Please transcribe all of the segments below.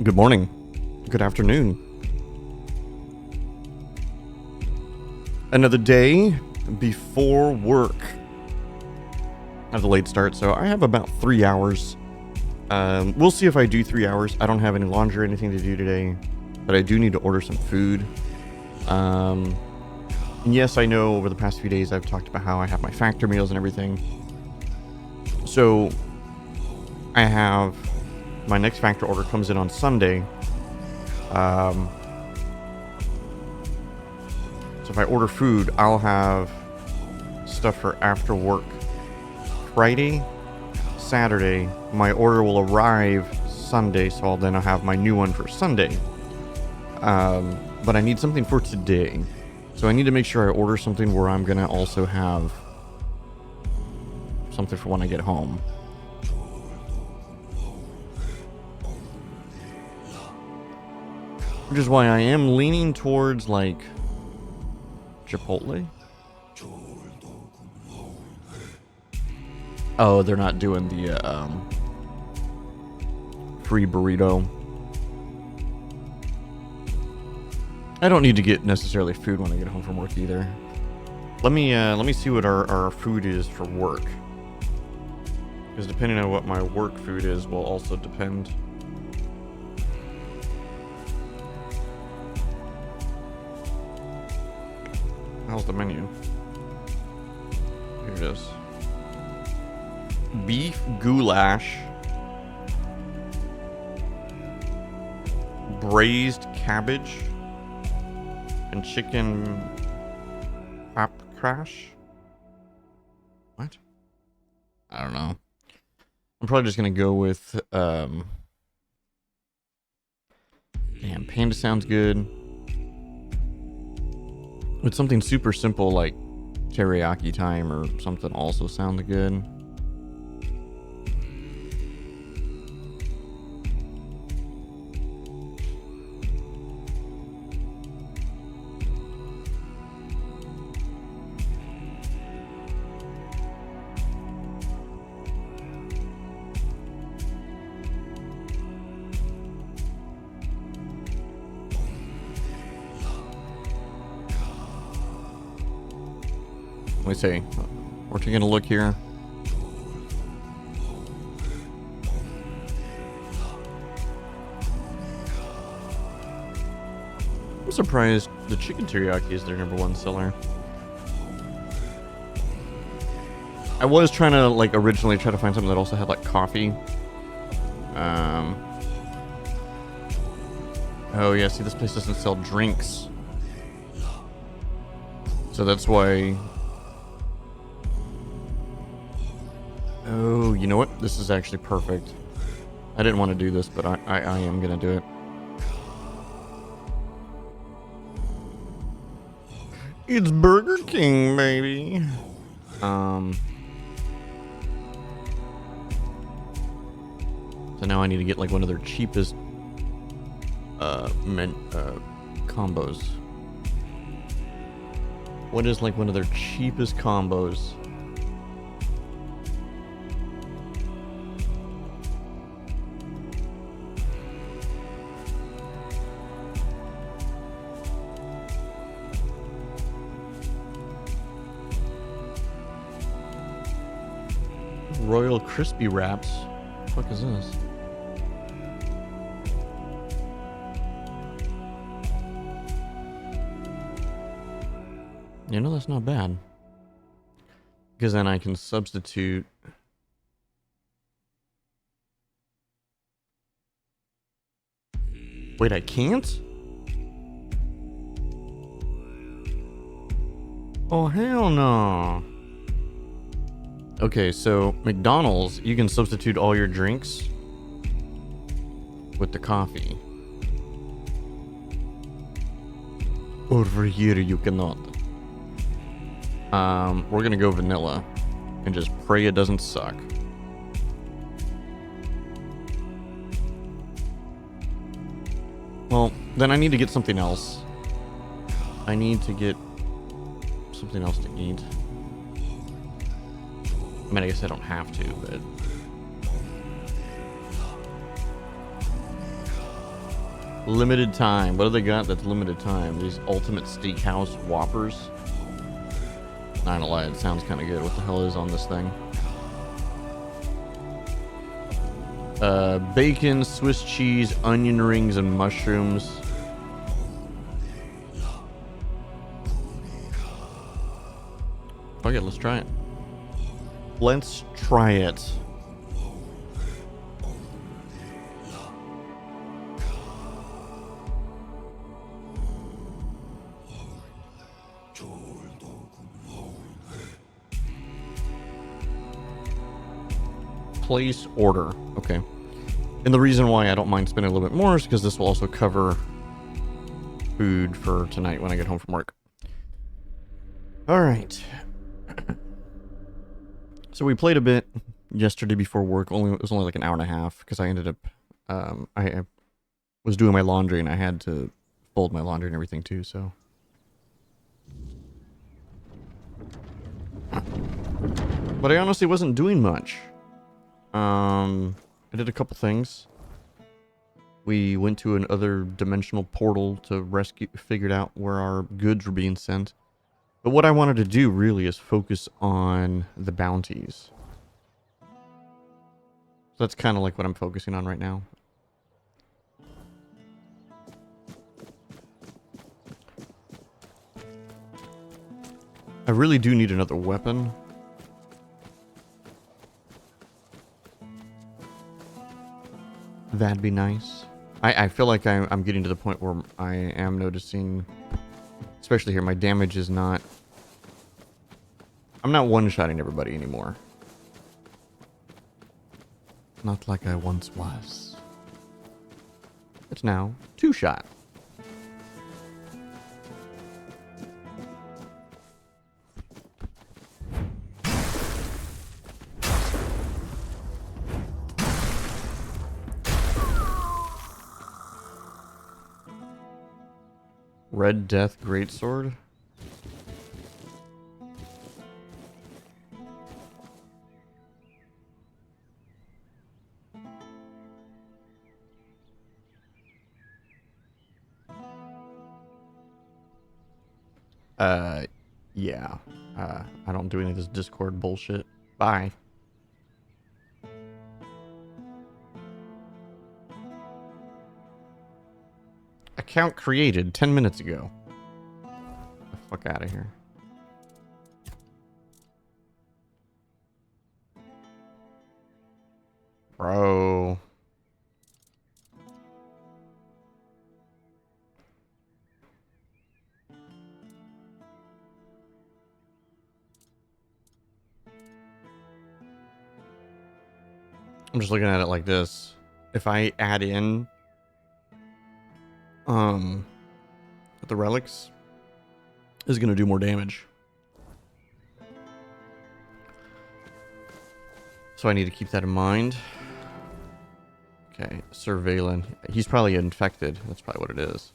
Good morning. Good afternoon. Another day before work. I have a late start, so I have about 3 hours. We'll see if I do 3 hours. I don't have any laundry or anything to do today, but I do need to order some food. And yes, I know over the past few days I've talked about how I have my factor meals and everything. So I have my next factor order comes in on Sunday. So if I order food, I'll have stuff for after work. Friday, Saturday, my order will arrive Sunday, so then I'll have my new one for Sunday. But I need something for today. So I need to make sure I order something where I'm gonna also have something for when I get home. Which is why I am leaning towards, like, Chipotle. Oh, they're not doing the free burrito. I don't need to get necessarily food when I get home from work either. Let me see what our food is for work. Because depending on what my work food is will also depend. How's the menu? Here it is. Beef goulash, braised cabbage, and chicken crash. What? I don't know. I'm probably just gonna go with damn, panda sounds good. With something super simple like teriyaki time or something also sounded good. Let me see. We're taking a look here. I'm surprised the chicken teriyaki is their #1 seller. I was trying to, like, originally try to find something that also had, like, coffee. Oh yeah, see, this place doesn't sell drinks. So that's why... Oh, you know what? This is actually perfect. I didn't want to do this, but I am going to do it. It's Burger King, baby. So now I need to get, like, one of their cheapest combos. What is, like, one of their cheapest combos? Royal Crispy Wraps. What the fuck is this? You know, that's not bad. Because then I can substitute... Wait, I can't? Oh, hell no. Okay, so McDonald's, you can substitute all your drinks with the coffee. Over here, you cannot. We're gonna go vanilla and just pray it doesn't suck. Well, then I need to get something else. I need to get something else to eat. I mean, I guess I don't have to, but... Limited time. What do they got that's limited time? These ultimate steakhouse whoppers. Not gonna lie, it sounds kind of good. What the hell is on this thing? Bacon, Swiss cheese, onion rings, and mushrooms. Okay, let's try it. Let's try it. Place order. Okay. And the reason why I don't mind spending a little bit more is because this will also cover food for tonight when I get home from work. All right. So we played a bit yesterday before work. It was only like an hour and a half because I ended up I was doing my laundry and I had to fold my laundry and everything too. So. But I honestly wasn't doing much. I did a couple things. We went to another dimensional portal to figured out where our goods were being sent. But what I wanted to do really is focus on the bounties. So that's kind of like what I'm focusing on right now. I really do need another weapon. That'd be nice. I feel like I'm getting to the point where I am noticing, especially here, my damage is not... I'm not one-shotting everybody anymore. Not like I once was. It's now two-shot. Red Death Greatsword. Yeah. I don't do any of this Discord bullshit. Bye. Account created 10 minutes ago. Get the fuck out of here. Bro. I'm just looking at it like this. If I add in the relics, is going to do more damage. So I need to keep that in mind. Okay, surveillance. He's probably infected. That's probably what it is.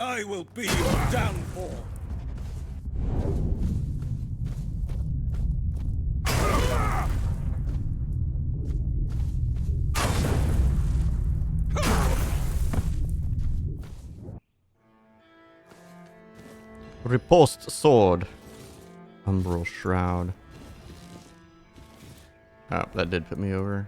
I will be your downfall. Riposte sword. Umbral shroud. Oh, that did put me over.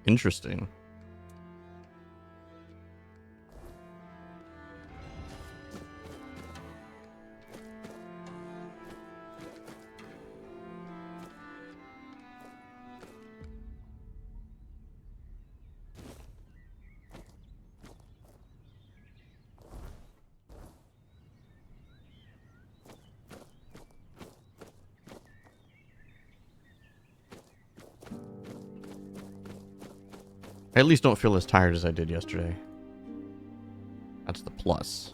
Interesting. I at least don't feel as tired as I did yesterday. That's the plus.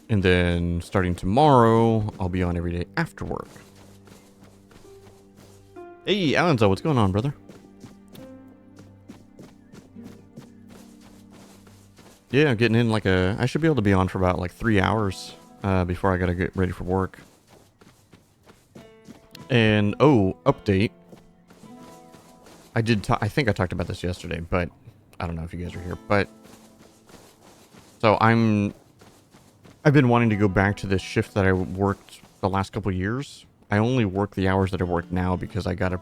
And then starting tomorrow, I'll be on every day after work. Hey, Alonzo, what's going on, brother? Yeah, I'm getting in like I should be able to be on for about like 3 hours before I gotta get ready for work. And, oh, update. I think I talked about this yesterday, but I don't know if you guys are here. But, so I've been wanting to go back to this shift that I worked the last couple years. I only work the hours that I work now because I gotta,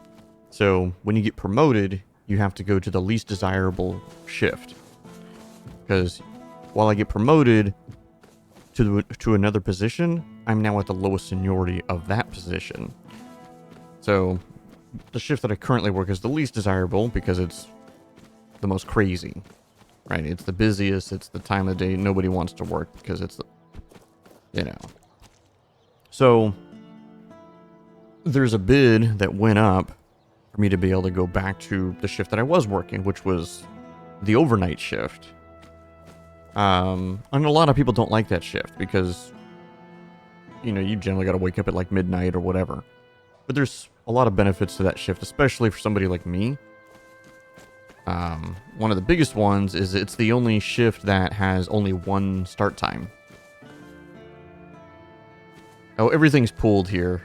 so when you get promoted, you have to go to the least desirable shift. Because while I get promoted to another position, I'm now at the lowest seniority of that position. So the shift that I currently work is the least desirable because it's the most crazy, right? It's the busiest. It's the time of day nobody wants to work because it's, So there's a bid that went up for me to be able to go back to the shift that I was working, which was the overnight shift. And a lot of people don't like that shift because, you generally got to wake up at like midnight or whatever. But there's a lot of benefits to that shift, especially for somebody like me. One of the biggest ones is it's the only shift that has only one start time. Oh, everything's pooled here,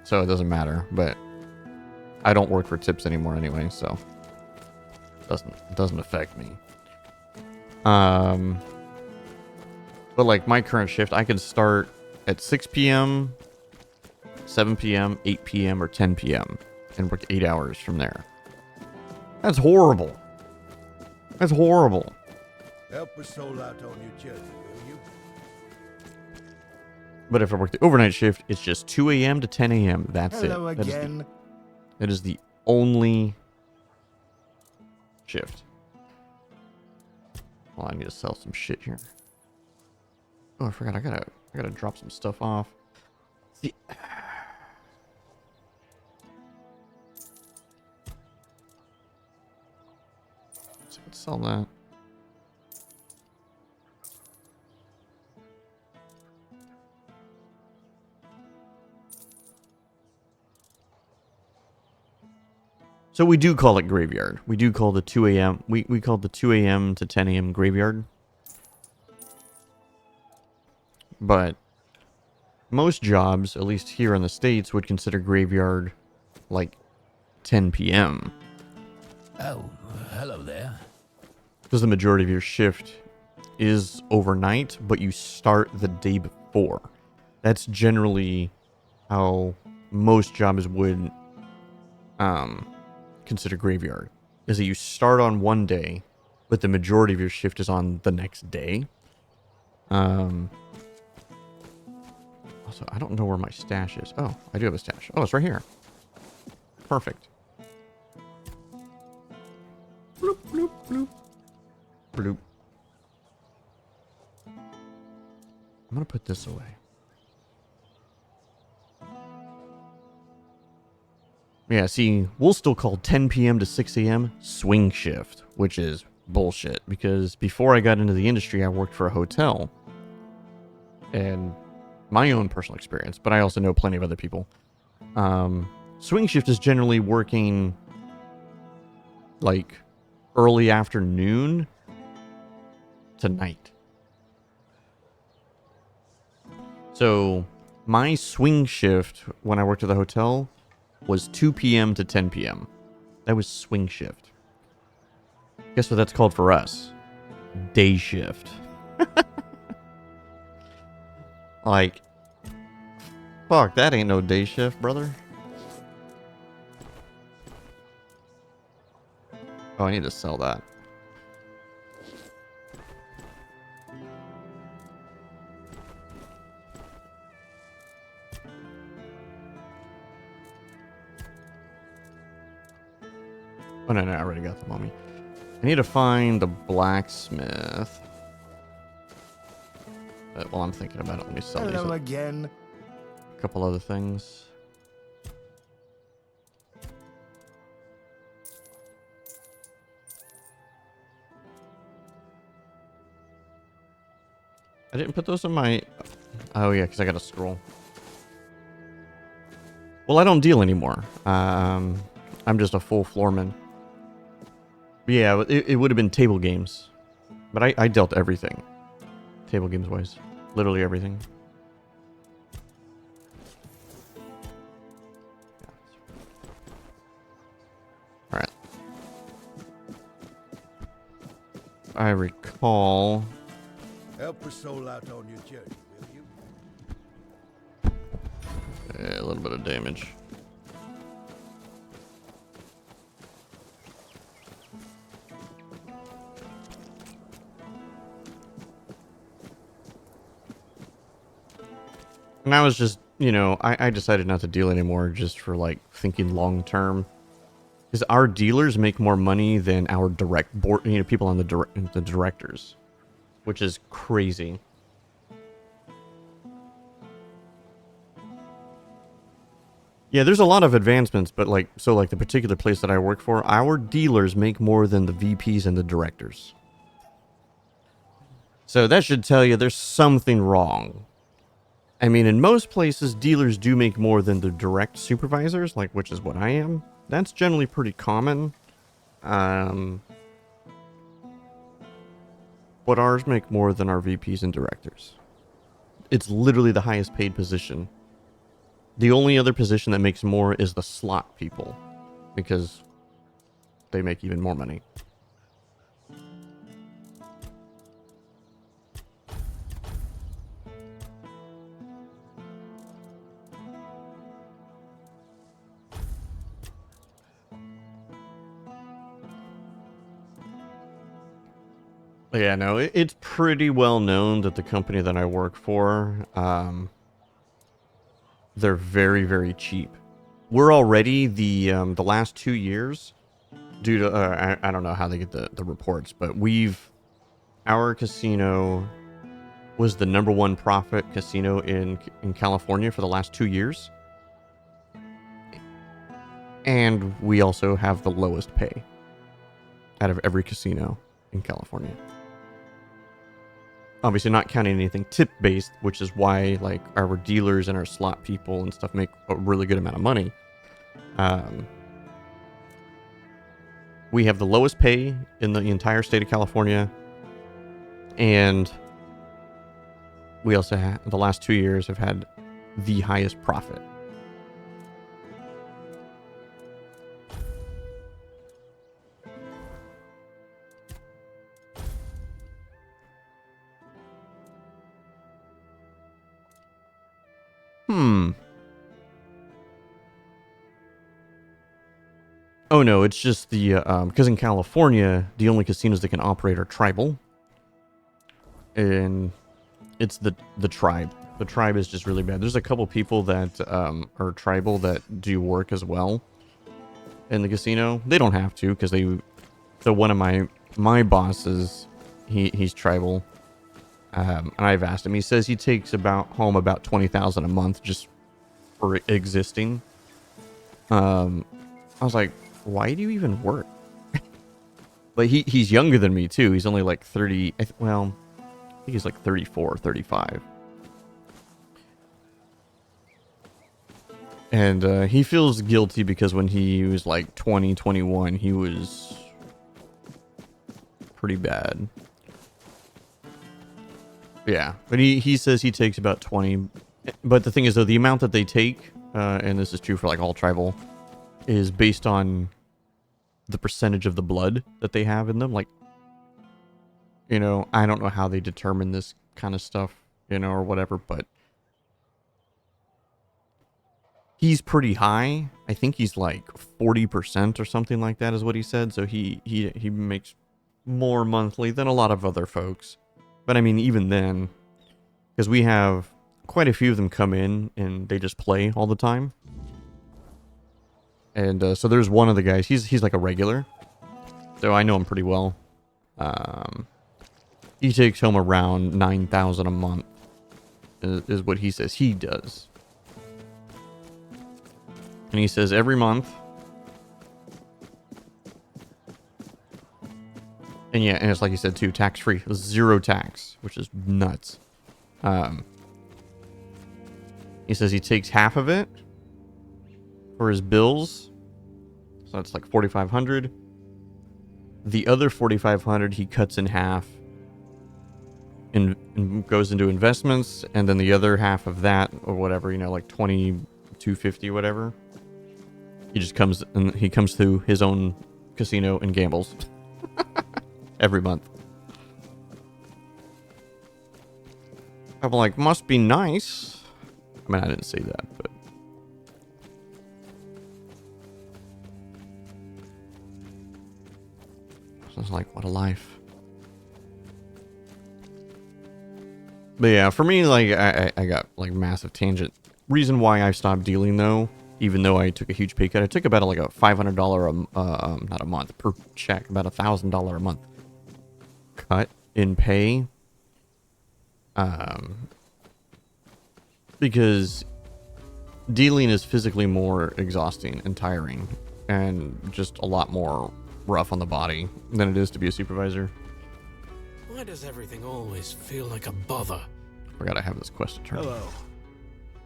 so it doesn't matter. But I don't work for tips anymore anyway, so it doesn't affect me. But like my current shift, I can start at 6 p.m., 7 p.m., 8 p.m., or 10 p.m. and work 8 hours from there. That's horrible. That's horrible. Help a soul out on your journey, will you? But if I work the overnight shift, it's just 2 a.m. to 10 a.m. That's Hello it. again. That is the only shift. Well, I need to sell some shit here. Oh, I forgot. I gotta drop some stuff off. See. So let's sell that. So we do call it graveyard. We do call the 2 a.m. We call the 2 a.m. to 10 a.m. graveyard. But most jobs, at least here in the States, would consider graveyard like 10 p.m. Oh, hello there. Because the majority of your shift is overnight, but you start the day before. That's generally how most jobs would consider graveyard. Is that you start on one day, but the majority of your shift is on the next day. Also, I don't know where my stash is. Oh, I do have a stash. Oh, it's right here. Perfect. Bloop, bloop, bloop. Bloop. I'm gonna put this away. Yeah, see, we'll still call 10 p.m. to 6 a.m. swing shift, which is bullshit. Because before I got into the industry, I worked for a hotel. And my own personal experience, but I also know plenty of other people. Swing shift is generally working like early afternoon to night. So my swing shift when I worked at the hotel was 2 p.m. to 10 p.m. That was swing shift. Guess what that's called for us? Day shift. Like, fuck, that ain't no day shift, brother. Oh, I need to sell that. Oh, no, I already got the mummy. I need to find the blacksmith. But while I'm thinking about it, let me sell these. Hello again. A couple other things. I didn't put those in my... Oh, yeah, because I got a scroll. Well, I don't deal anymore. I'm just a full floorman. Yeah, it would have been table games. But I dealt everything. Table games wise. Literally everything. Alright. I recall... Help a soul out on your journey, will you? A little bit of damage. And I was just, you know, I decided not to deal anymore just for like thinking long term. Because our dealers make more money than our direct board, you know, people on the directors, which is crazy. Yeah, there's a lot of advancements, but like, so like the particular place that I work for, our dealers make more than the VPs and the directors. So that should tell you there's something wrong. I mean, in most places, dealers do make more than the direct supervisors, like, which is what I am. That's generally pretty common. But ours make more than our VPs and directors. It's literally the highest paid position. The only other position that makes more is the slot people, because they make even more money. But yeah, no, it's pretty well known that the company that I work for, they're very, very cheap. We're already the last 2 years, due to I don't know how they get the reports, but our casino was the #1 profit casino in California for the last 2 years, and we also have the lowest pay out of every casino in California. Obviously not counting anything tip-based, which is why like our dealers and our slot people and stuff make a really good amount of money. We have the lowest pay in the entire state of California, and we also have, the last 2 years have had the highest profit. Oh no, it's just the because in California the only casinos that can operate are tribal, and it's the tribe. The tribe is just really bad. There's a couple people that are tribal that do work as well in the casino. They don't have to because they. So one of my bosses, he's tribal, and I've asked him. He says he takes home about 20,000 a month just for existing. I was like, why do you even work? But he's younger than me too. He's only like 30. Well, I think he's like 34 or 35. And he feels guilty because when he was like 20, 21, he was pretty bad. Yeah, but he says he takes about 20. But the thing is, though, the amount that they take, and this is true for like all tribal, is based on the percentage of the blood that they have in them. Like, you know, I don't know how they determine this kind of stuff, you know, or whatever, but He's pretty high. I think he's like 40% or something like that is what he said. So he makes more monthly than a lot of other folks. But I mean, even then, because we have quite a few of them come in and they just play all the time. And so there's one of the guys. He's like a regular. So I know him pretty well. He takes home around 9,000 a month is what he says he does. And he says every month. And yeah, and it's like you said too, tax free, 0 tax, which is nuts. He says he takes half of it for his bills, so it's like 4,500. The other 4,500 he cuts in half and goes into investments, and then the other half of that or whatever, you know, like 2,250 whatever. He just comes and he comes to his own casino and gambles every month. I'm like, must be nice. I mean, I didn't say that, but I was like, what a life. But yeah, for me, like, I got like massive tangent. Reason why I stopped dealing though, even though I took a huge pay cut, I took about like a $500 not a month per check, about $1,000 a month cut in pay. Because dealing is physically more exhausting and tiring, and just a lot more rough on the body than it is to be a supervisor. Why does everything always feel like a bother? Forgot I have this quest to turn. Hello.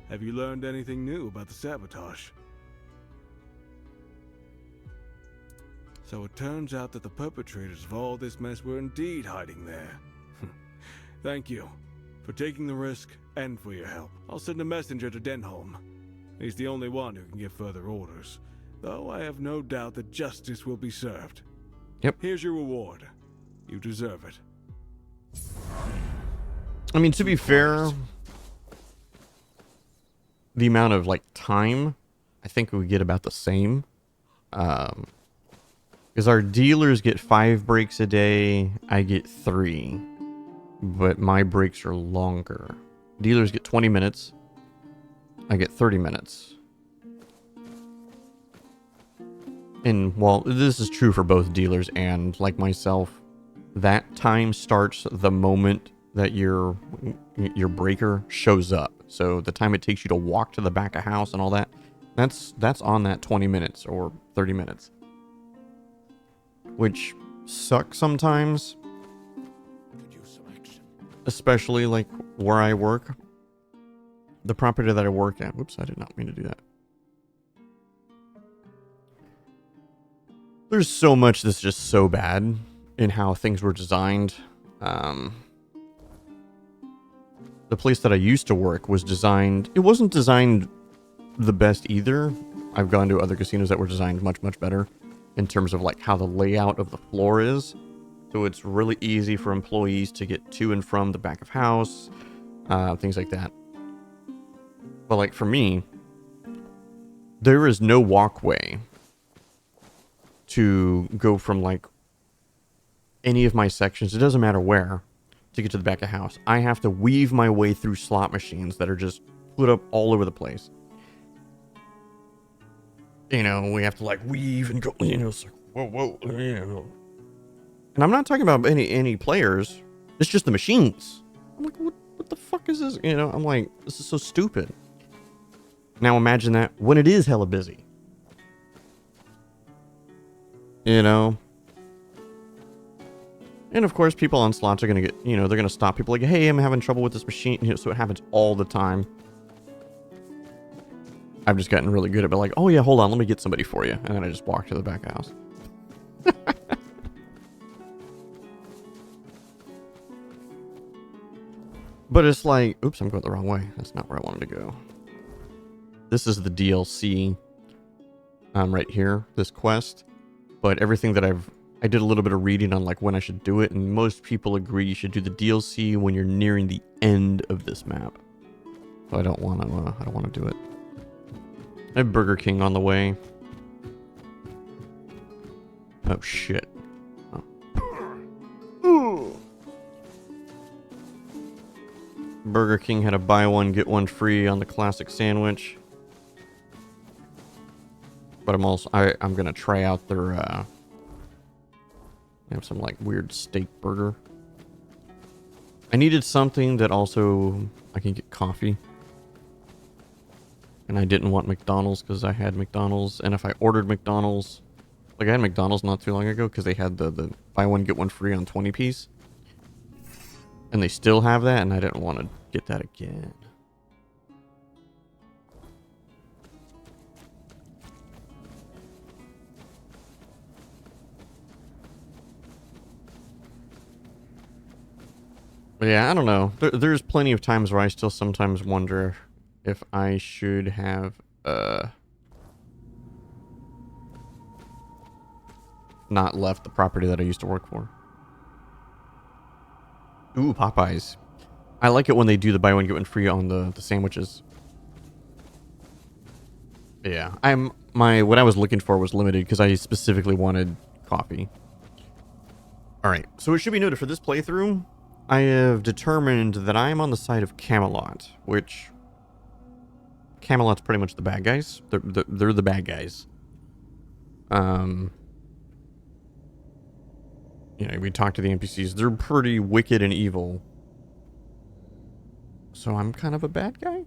Have you learned anything new about the sabotage? So it turns out that the perpetrators of all this mess were indeed hiding there. Thank you for taking the risk and for your help. I'll send a messenger to Denholm. He's the only one who can give further orders, though I have no doubt that justice will be served. Yep. Here's your reward. You deserve it. I mean, to be fair, the amount of like time, I think we get about the same. Because our dealers get 5 breaks a day, I get 3, but my breaks are longer. Dealers get 20 minutes, I get 30 minutes. And well, this is true for both dealers and like myself. That time starts the moment that your breaker shows up. So the time it takes you to walk to the back of house and all that, that's on that 20 minutes or 30 minutes. Which sucks sometimes. Could use some action. Especially like where I work. The property that I work at. Whoops, I did not mean to do that. There's so much that's just so bad in how things were designed. The place that I used to work was designed... It wasn't designed the best either. I've gone to other casinos that were designed much, much better in terms of like how the layout of the floor is. So it's really easy for employees to get to and from the back of house, things like that. But like for me, there is no walkway to go from like any of my sections. It doesn't matter where to get to the back of house. I have to weave my way through slot machines that are just put up all over the place. You know, we have to like weave and go, you know, it's like, whoa, you know. And I'm not talking about any players. It's just the machines. I'm like, what the fuck is this? You know, I'm like, this is so stupid. Now imagine that when it is hella busy. You know? And of course, people on slots are going to get, you know, they're going to stop people like, hey, I'm having trouble with this machine. You know, so it happens all the time. I've just gotten really good at it, like, oh yeah, hold on, let me get somebody for you. And then I just walk to the back house. But it's like, oops, I'm going the wrong way. That's not where I wanted to go. This is the DLC right here, this quest. But everything that I did a little bit of reading on like when I should do it, and most people agree you should do the DLC when you're nearing the end of this map. So I don't want to do it. I have Burger King on the way. Oh, shit. Oh. Burger King had a buy one, get one free on the classic sandwich. But I'm gonna try out their, they have some, like, weird steak burger. I needed something that also I can get coffee. And I didn't want McDonald's because I had McDonald's. And if I ordered McDonald's, like I had McDonald's not too long ago because they had the buy one, get one free on 20-piece. And they still have that, and I didn't want to get that again. But yeah, I don't know. There's plenty of times where I still sometimes wonder if I should have not left the property that I used to work for. Ooh, Popeyes. I like it when they do the buy one get one free on the sandwiches. Yeah, what I was looking for was limited because I specifically wanted coffee. All right, so it should be noted for this playthrough, I have determined that I am on the side of Camelot, which Camelot's pretty much the bad guys. They're the bad guys. You know, we talk to the NPCs. They're pretty wicked and evil. So I'm kind of a bad guy?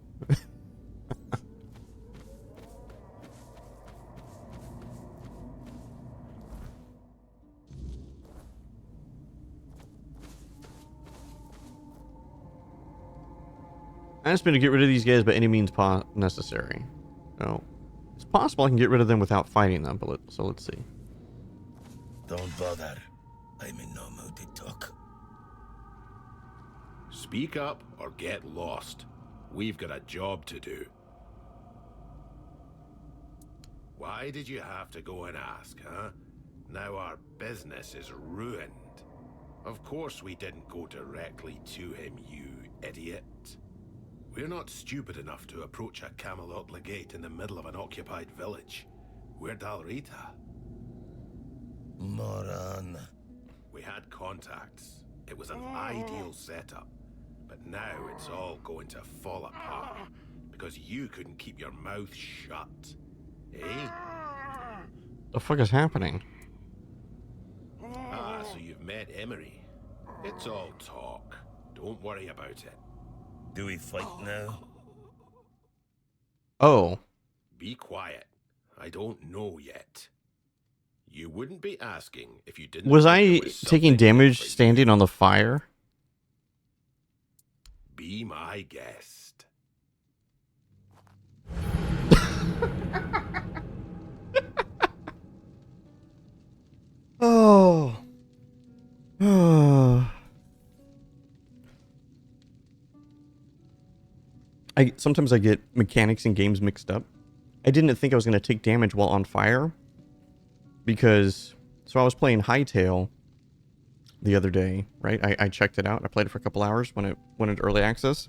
I just been to get rid of these guys by any means necessary. So, it's possible I can get rid of them without fighting them, but let's see. Don't bother. I'm in no mood to talk. Speak up or get lost. We've got a job to do. Why did you have to go and ask, huh? Now our business is ruined. Of course we didn't go directly to him, you idiot. We're not stupid enough to approach a Camelot legate in the middle of an occupied village. We're Dalrita. Moron. We had contacts. It was an ideal setup. But now it's all going to fall apart. Because you couldn't keep your mouth shut. Eh? The fuck is happening? Ah, so you've met Emery. It's all talk. Don't worry about it. Do we fight now? Oh. Be quiet. I don't know yet. You wouldn't be asking if you didn't. Was think I there was taking something damage for you. standing on the fire? Be my guest. Oh. Sometimes I get mechanics in games mixed up. I didn't think I was going to take damage while on fire. Because, so I was playing Hightail the other day, right? I checked it out. I played it for a couple hours when it went into early access.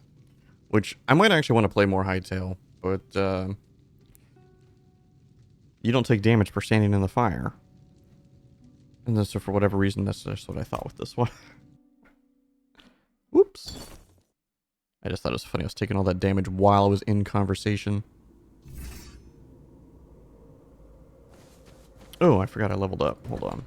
Which, I might actually want to play more Hightail. But, you don't take damage for standing in the fire. And then, so for whatever reason, that's just what I thought with this one. Whoops. I just thought it was funny. I was taking all that damage while I was in conversation. Oh, I forgot I leveled up. Hold on.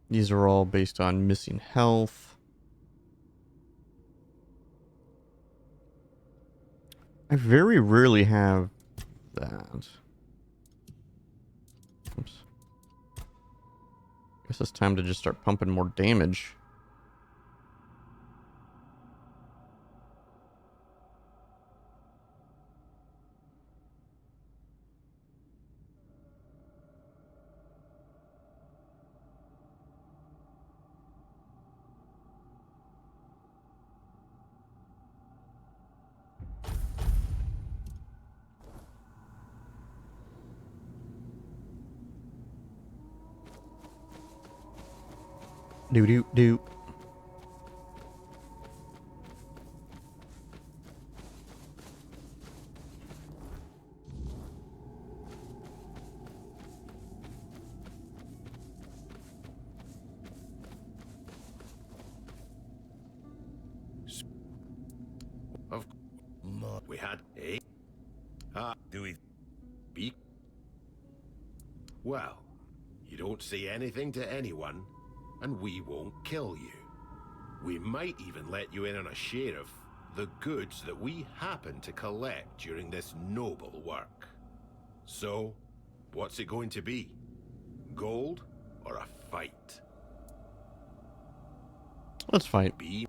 These are all based on missing health. I very rarely have that. Oops. Guess it's time to just start pumping more damage. Do. Of we had a do we be well, you don't say anything to anyone, and we won't kill you. We might even let you in on a share of the goods that we happen to collect during this noble work. So, what's it going to be? Gold or a fight? Let's fight. Be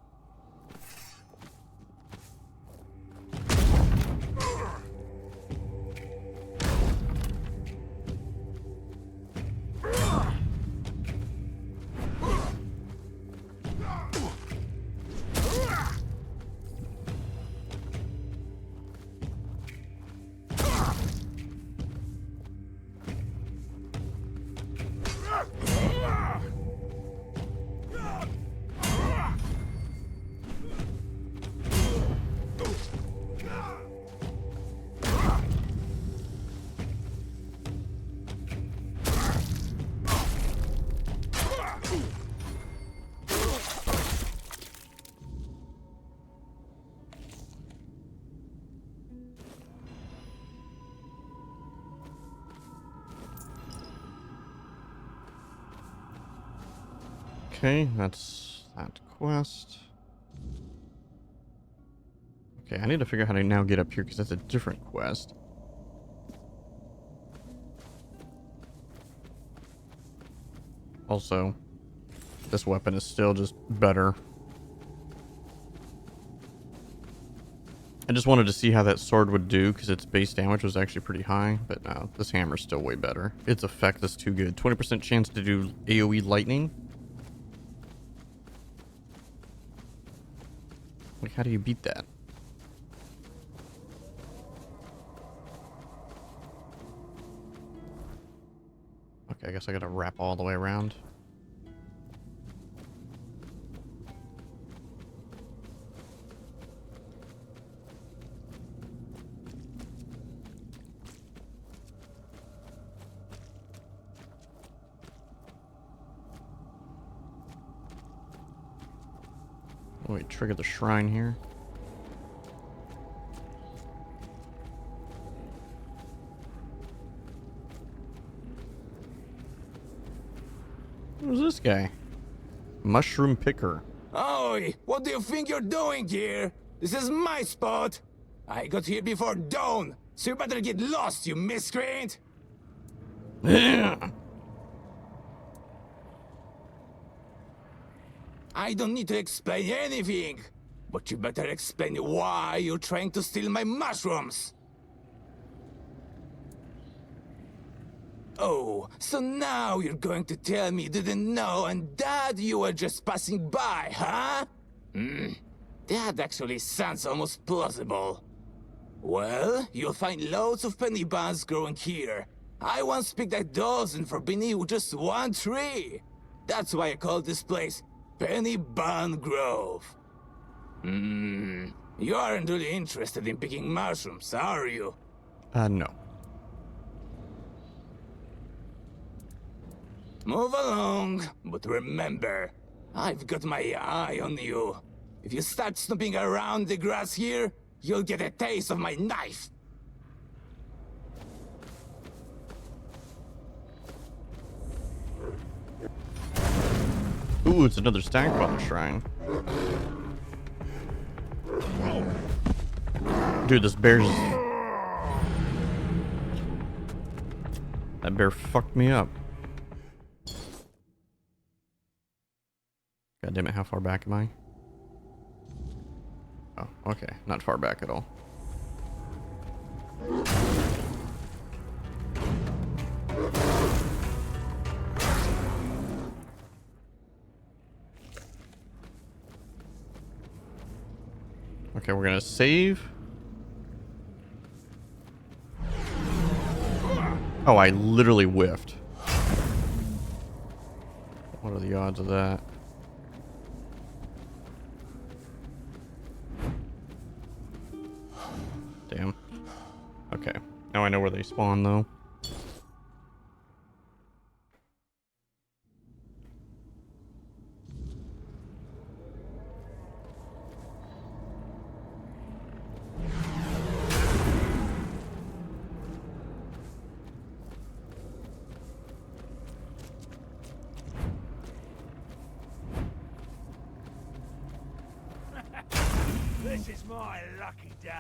Okay, that's that quest. Okay, I need to figure out how to now get up here because that's a different quest. Also, this weapon is still just better. I just wanted to see how that sword would do because its base damage was actually pretty high, but no, this hammer's still way better. Its effect is too good. 20% chance to do AoE lightning. Like, how do you beat that? Okay, I guess I gotta wrap all the way around. Oh, wait, trigger the shrine here. Who's this guy? Mushroom picker. Oi, what do you think you're doing here? This is my spot. I got here before dawn, so you better get lost, you miscreant. I don't need to explain anything, but you better explain why you're trying to steal my mushrooms. Oh, so now you're going to tell me you didn't know and that you were just passing by, huh? That actually sounds almost plausible. Well, you'll find loads of penny buns growing here. I once picked a dozen for beneath just one tree. That's why I call this place Penny Bun Grove. You aren't really interested in picking mushrooms, are you? No. Move along, but remember, I've got my eye on you. If you start snooping around the grass here, you'll get a taste of my knife. Ooh, it's another Stagfather shrine. Dude, this bear's... That bear fucked me up. God damn it, how far back am I? Oh, okay. Not far back at all. Okay, we're gonna save. Oh, I literally whiffed. What are the odds of that? Damn. Okay. Now I know where they spawn, though. This is my lucky day.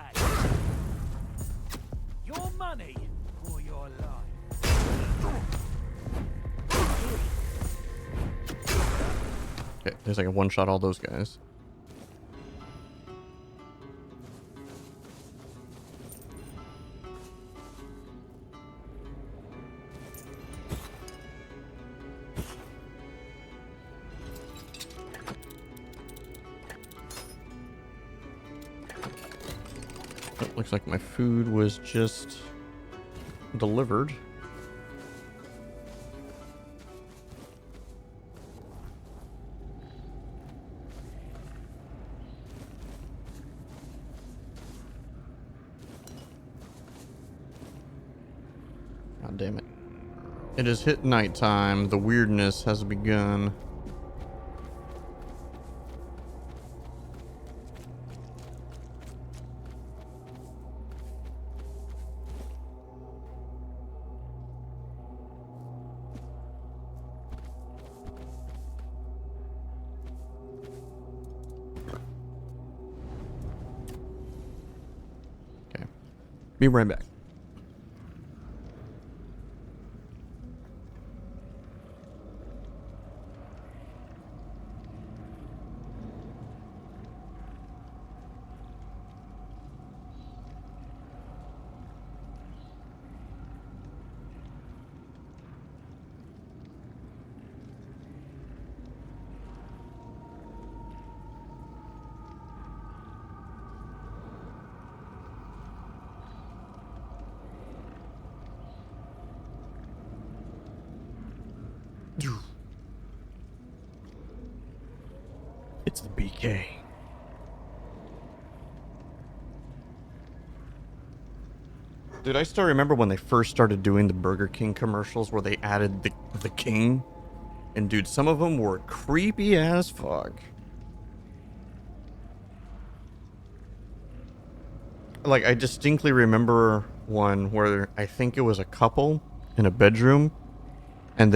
Your money or your life. Okay, there's like a one-shot all those guys. It looks like my food was just delivered. God damn it. It has hit nighttime. The weirdness has begun. Okay. Be right back. It's the BK. Dude, I still remember when they first started doing the Burger King commercials where they added the king. And dude, some of them were creepy as fuck. Like, I distinctly remember one where I think it was a couple in a bedroom. And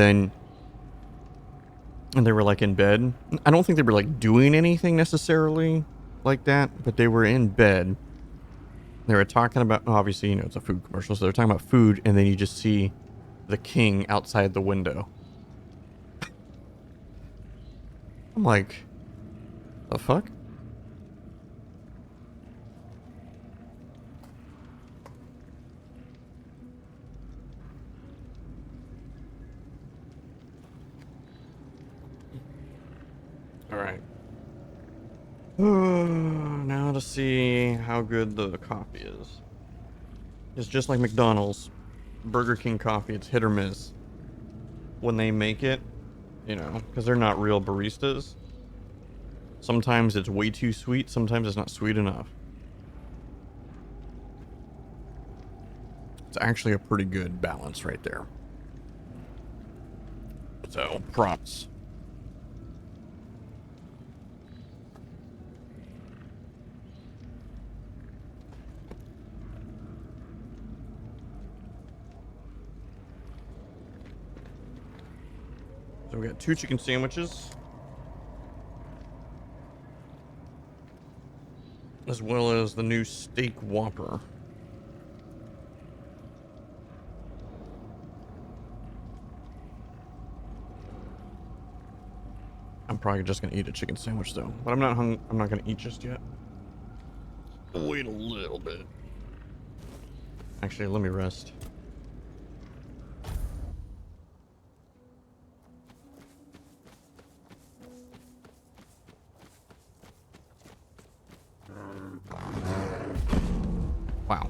they were like in bed. I don't think they were like doing anything necessarily like that, but they were in bed. They were talking about, obviously, you know, it's a food commercial, so they're talking about food, and then you just see the king outside the window. I'm like, the fuck? All right. Now to see how good the coffee is. It's just like McDonald's. Burger King coffee, it's hit or miss. When they make it, you know, because they're not real baristas. Sometimes it's way too sweet, sometimes it's not sweet enough. It's actually a pretty good balance right there. So, props. So we got 2 chicken sandwiches. As well as the new steak Whopper. I'm probably just gonna eat a chicken sandwich though. But I'm not gonna eat just yet. Wait a little bit. Actually, let me rest. Wow.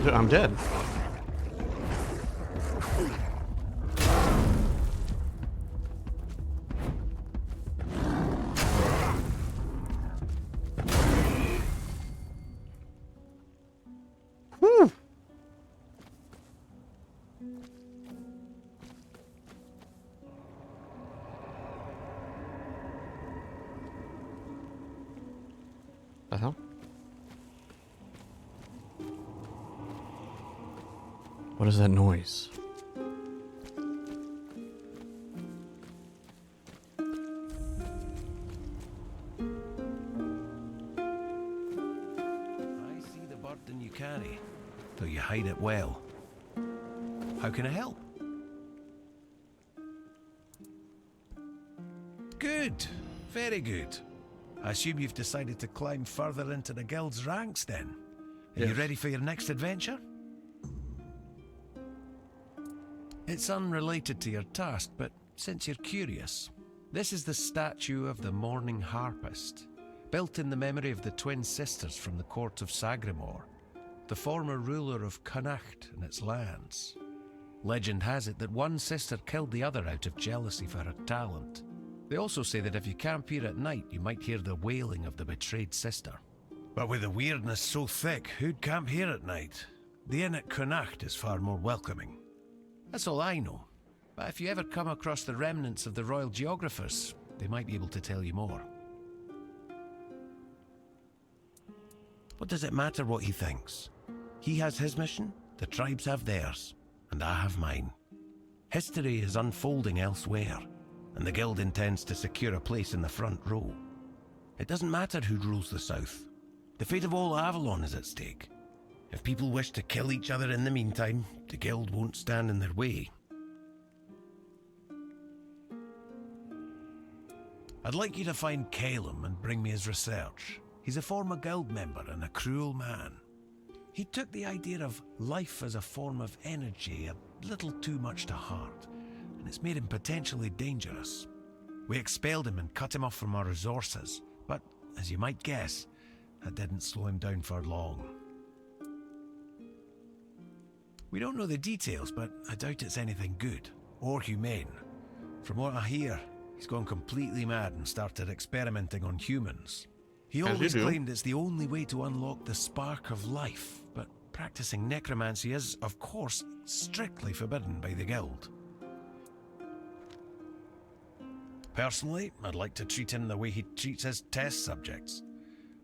Dude, I'm dead. The hell? What is that noise? I see the burden you carry, though you hide it well. How can I help? Good. Very good. I assume you've decided to climb further into the guild's ranks then. Are you Yes. ready for your next adventure? It's unrelated to your task, but since you're curious, this is the statue of the Morning Harpist, built in the memory of the twin sisters from the court of Sagramore, the former ruler of Connacht and its lands. Legend has it that one sister killed the other out of jealousy for her talent. They also say that if you camp here at night, you might hear the wailing of the betrayed sister. But with the weirdness so thick, who'd camp here at night? The inn at Connacht is far more welcoming. That's all I know. But if you ever come across the remnants of the royal geographers, they might be able to tell you more. What does it matter what he thinks? He has his mission, the tribes have theirs, and I have mine. History is unfolding elsewhere, and the guild intends to secure a place in the front row. It doesn't matter who rules the south. The fate of all Avalon is at stake. If people wish to kill each other in the meantime, the guild won't stand in their way. I'd like you to find Calum and bring me his research. He's a former guild member and a cruel man. He took the idea of life as a form of energy a little too much to heart, and it's made him potentially dangerous. We expelled him and cut him off from our resources, but, as you might guess, that didn't slow him down for long. We don't know the details, but I doubt it's anything good, or humane. From what I hear, he's gone completely mad and started experimenting on humans. He As you always do. claimed it's the only way to unlock the spark of life, but practicing necromancy is, of course, strictly forbidden by the guild. Personally, I'd like to treat him the way he treats his test subjects.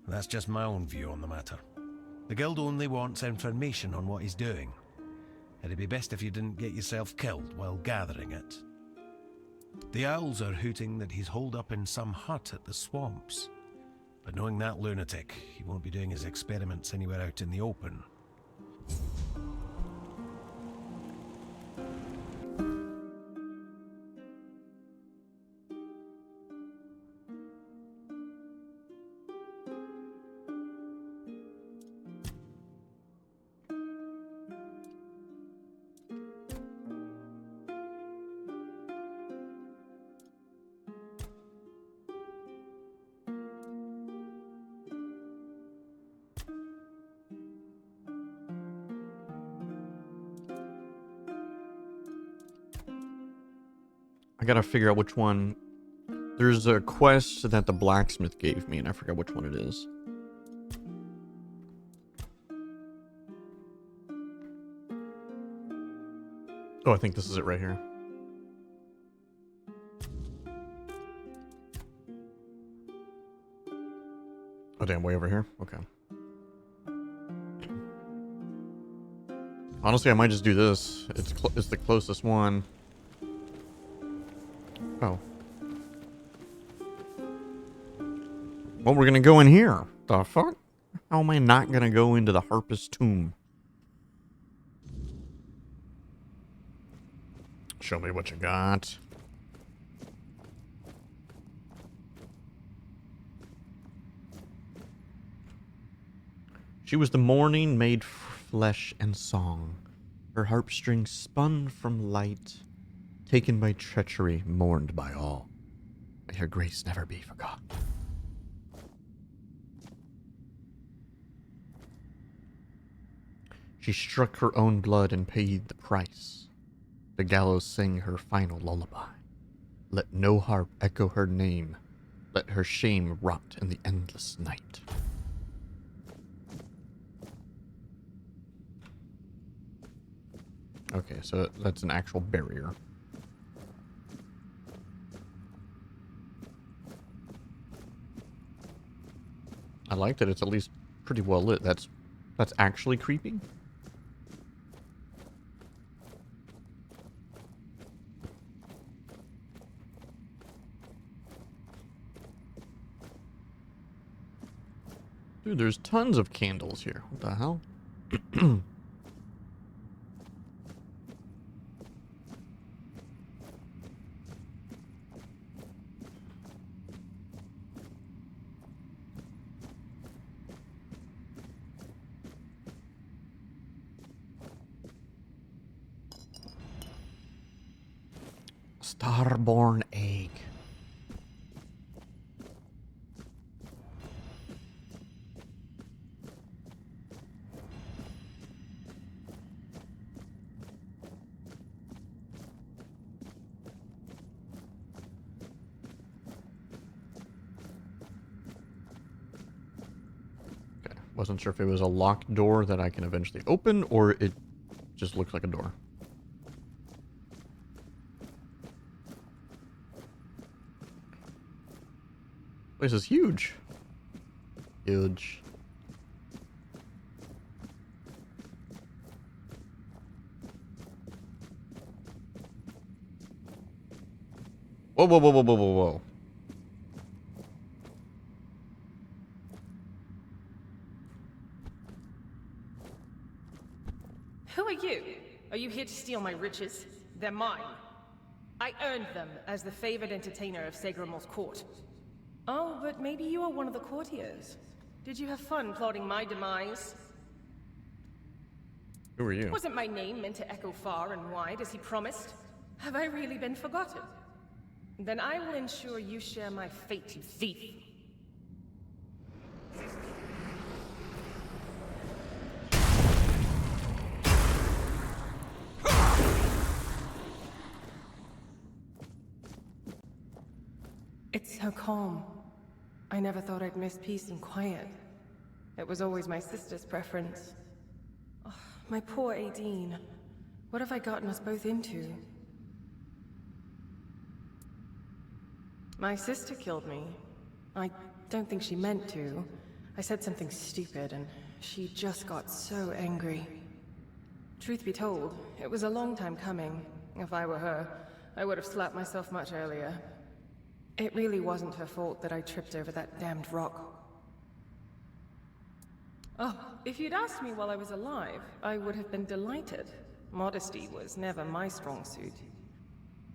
That's just my own view on the matter. The guild only wants information on what he's doing. It'd be best if you didn't get yourself killed while gathering it. The owls are hooting that he's holed up in some hut at the swamps. But knowing that lunatic, he won't be doing his experiments anywhere out in the open. I gotta figure out which one. There's a quest that the blacksmith gave me, and I forgot which one it is. Oh, I think this is it right here. Oh, damn, way over here? Okay. Honestly, I might just do this. It's the closest one. Oh. Well, we're gonna go in here. The fuck? How am I not gonna go into the Harpist tomb? Show me what you got. She was the morning made flesh and song. Her harp strings spun from light, taken by treachery, mourned by all. May her grace never be forgotten. She struck her own blood and paid the price. The gallows sang her final lullaby. Let no harp echo her name. Let her shame rot in the endless night. Okay, so that's an actual barrier. I like that it's at least pretty well lit. That's actually creepy. Dude, there's tons of candles here. What the hell? Starborn egg. Okay, wasn't sure if it was a locked door that I can eventually open or it just looks like a door. This is huge. Huge. Whoa, whoa, whoa, whoa, whoa, whoa, whoa. Who are you? Are you here to steal my riches? They're mine. I earned them as the favored entertainer of Segramor's court. Oh, but maybe you are one of the courtiers. Did you have fun plotting my demise? Who are you? Wasn't my name meant to echo far and wide as he promised? Have I really been forgotten? Then I will ensure you share my fate, you thief. It's so calm. I never thought I'd miss peace and quiet. It was always my sister's preference. Oh, my poor Aideen. What have I gotten us both into? My sister killed me. I don't think she meant to. I said something stupid and she just got so angry. Truth be told, it was a long time coming. If I were her, I would have slapped myself much earlier. It really wasn't her fault that I tripped over that damned rock. Oh, if you'd asked me while I was alive, I would have been delighted. Modesty was never my strong suit.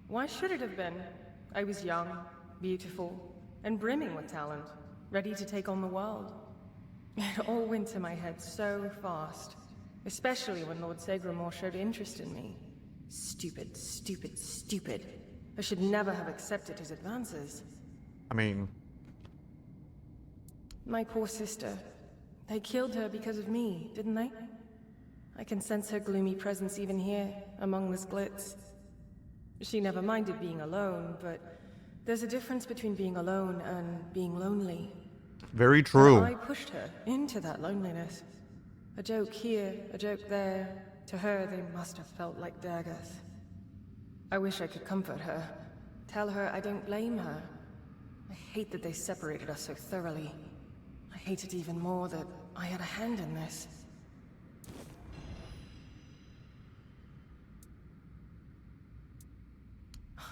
Why should it have been? I was young, beautiful, and brimming with talent, ready to take on the world. It all went to my head so fast, especially when Lord Segramor showed interest in me. Stupid, stupid, stupid. I should never have accepted his advances. I mean... My poor sister. They killed her because of me, didn't they? I can sense her gloomy presence even here, among this glitz. She never minded being alone, but there's a difference between being alone and being lonely. Very true. And I pushed her into that loneliness. A joke here, a joke there. To her, they must have felt like daggers. I wish I could comfort her. Tell her I don't blame her. I hate that they separated us so thoroughly. I hate it even more that I had a hand in this.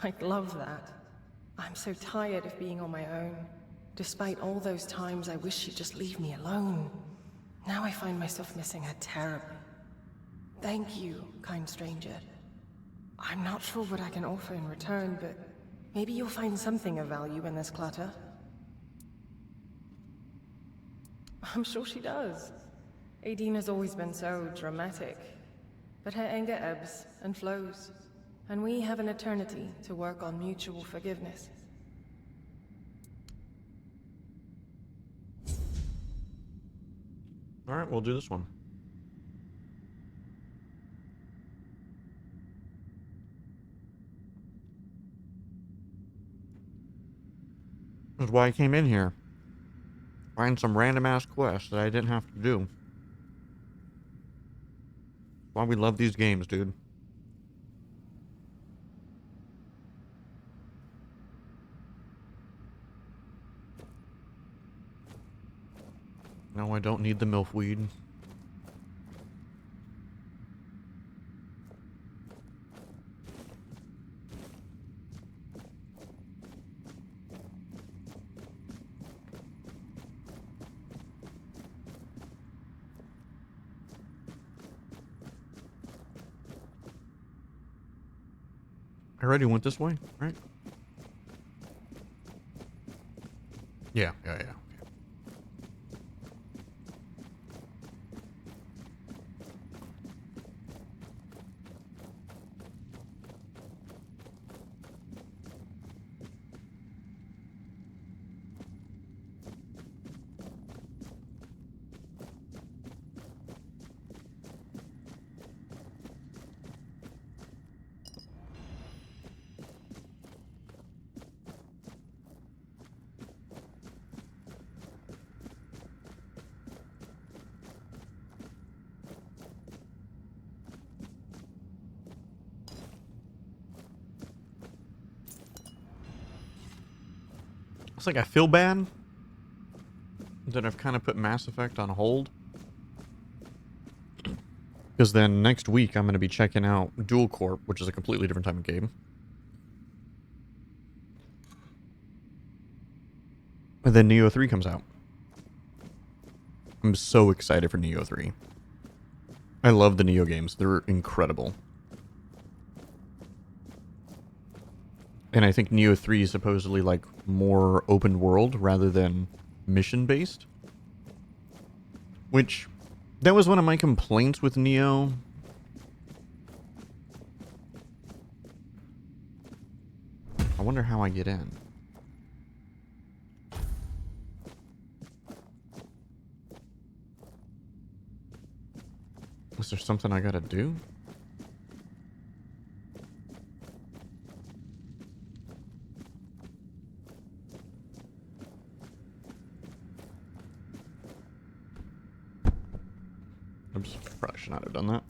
I'd love that. I'm so tired of being on my own. Despite all those times I wish she'd just leave me alone. Now I find myself missing her terribly. Thank you, kind stranger. I'm not sure what I can offer in return, but maybe you'll find something of value in this clutter. I'm sure she does. Aideen has always been so dramatic. But her anger ebbs and flows, and we have an eternity to work on mutual forgiveness. Alright, we'll do this one. That's why I came in here. Find some random ass quest that I didn't have to do. Why we love these games, dude. No, I don't need the milkweed. I already went this way, right? Yeah. It's like I feel bad that I've kind of put Mass Effect on hold. Because then next week I'm going to be checking out Dual Corp, which is a completely different type of game. And then Neo 3 comes out. I'm so excited for Neo 3. I love the Neo games. They're incredible. And I think Neo 3 is supposedly like more open world rather than mission based. Which, that was one of my complaints with Neo. I wonder how I get in. Is there something I gotta do? Oops, probably should not have done that.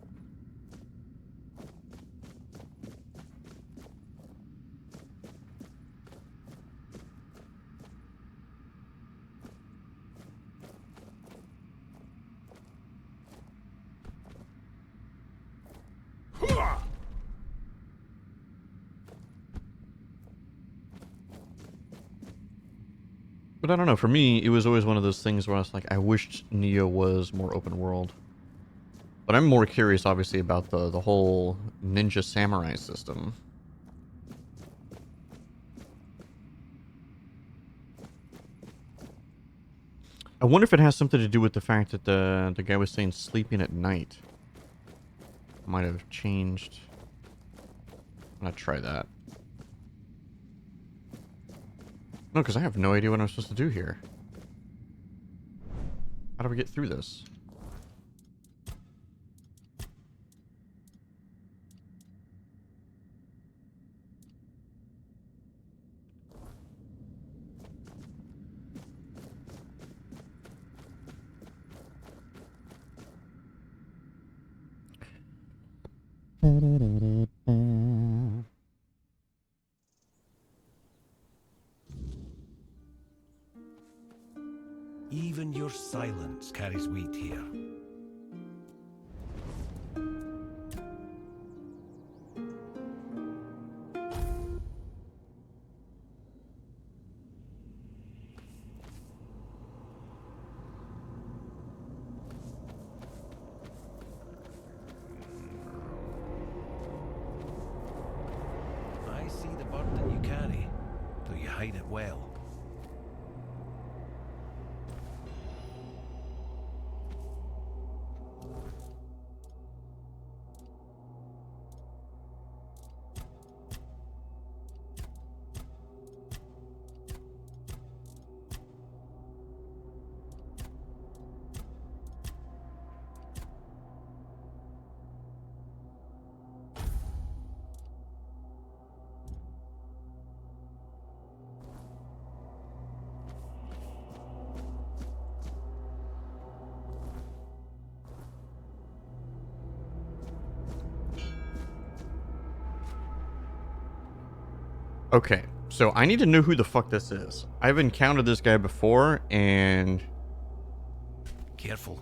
But I don't know, for me, it was always one of those things where I was like, I wished Neo was more open world. But I'm more curious, obviously, about the whole ninja samurai system. I wonder if it has something to do with the fact that the guy was saying sleeping at night might have changed. I'm gonna try that. No, because I have no idea what I'm supposed to do here. How do we get through this? Even your silence carries weight here. I see the burden you carry, though you hide it well. Okay, so I need to know who the fuck this is. I've encountered this guy before, and Careful.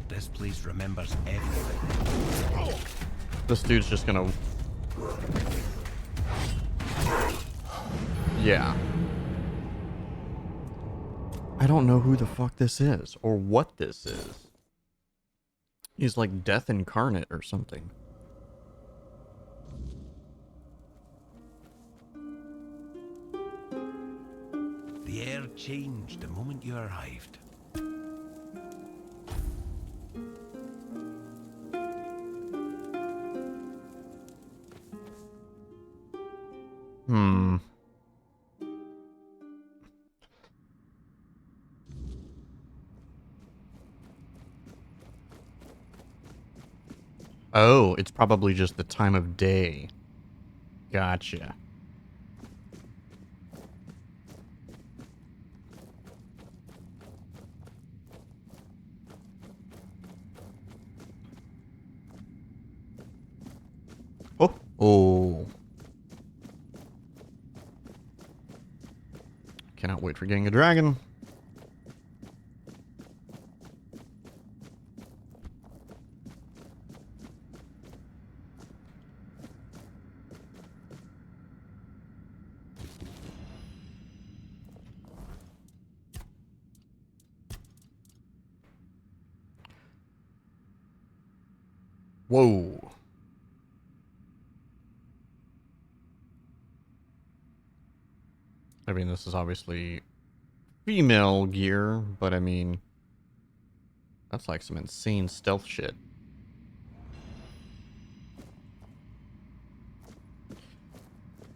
This place remembers everything. This dude's just gonna... Yeah. I don't know who the fuck this is, or what this is. He's like death incarnate or something. The air changed the moment you arrived. Hmm. Oh, it's probably just the time of day. Gotcha. Oh. Oh. Cannot wait for getting a dragon. Whoa. I mean, this is obviously female gear, but I mean, that's like some insane stealth shit.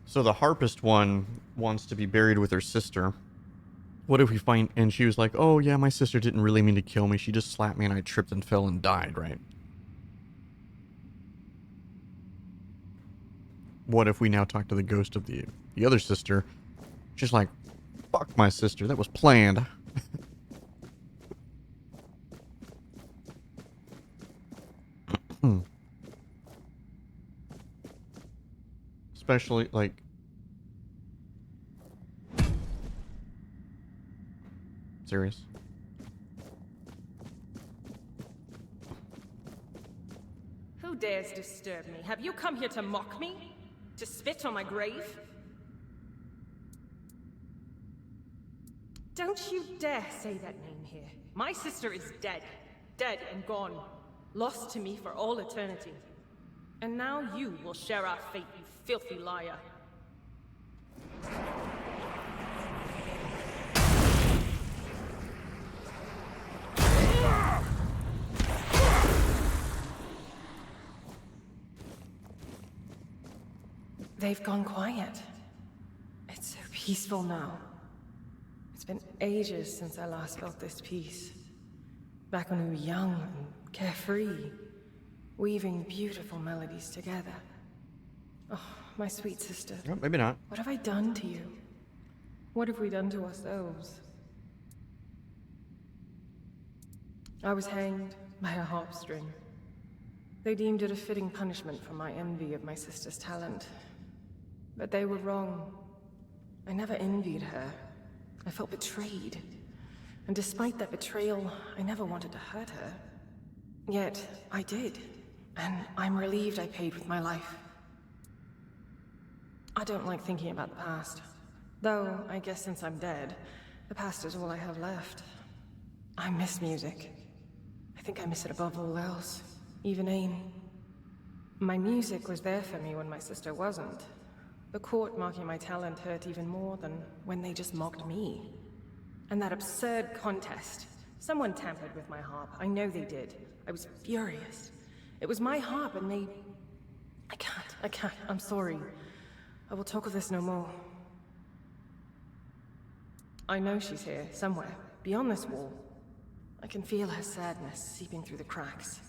So the harpist one wants to be buried with her sister. What if we find... And she was like, oh yeah, my sister didn't really mean to kill me. She just slapped me and I tripped and fell and died, right? What if we now talk to the ghost of the other sister? She's like, fuck my sister, that was planned. Especially, like... Serious? Who dares disturb me? Have you come here to mock me? To spit on my grave? Don't you dare say that name here. My sister is dead. Dead and gone. Lost to me for all eternity. And now you will share our fate, you filthy liar. They've gone quiet. It's so peaceful now. It's been ages since I last felt this peace. Back when we were young and carefree, weaving beautiful melodies together. Oh, my sweet sister. Oh, maybe not. What have I done to you? What have we done to ourselves? I was hanged by a harp string. They deemed it a fitting punishment for my envy of my sister's talent. But they were wrong. I never envied her. I felt betrayed. And despite that betrayal, I never wanted to hurt her. Yet, I did. And I'm relieved I paid with my life. I don't like thinking about the past. Though, I guess since I'm dead, the past is all I have left. I miss music. I think I miss it above all else. Even aim. My music was there for me when my sister wasn't. The court mocking my talent hurt even more than when they just mocked me. And that absurd contest. Someone tampered with my harp. I know they did. I was furious. It was my harp and they... I can't. I'm sorry. I will talk of this no more. I know she's here, somewhere, beyond this wall. I can feel her sadness seeping through the cracks.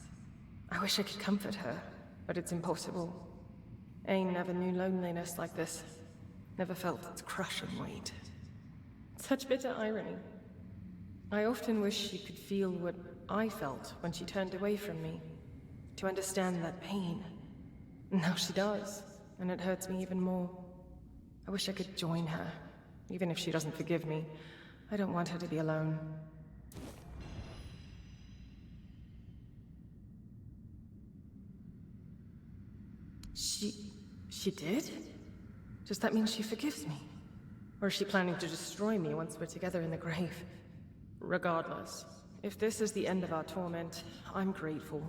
I wish I could comfort her, but it's impossible. Ain never knew loneliness like this. Never felt its crushing weight. Such bitter irony. I often wish she could feel what I felt when she turned away from me. To understand that pain. Now she does, and it hurts me even more. I wish I could join her, even if she doesn't forgive me. I don't want her to be alone. She did? Does that mean she forgives me? Or is she planning to destroy me once we're together in the grave? Regardless, if this is the end of our torment, I'm grateful.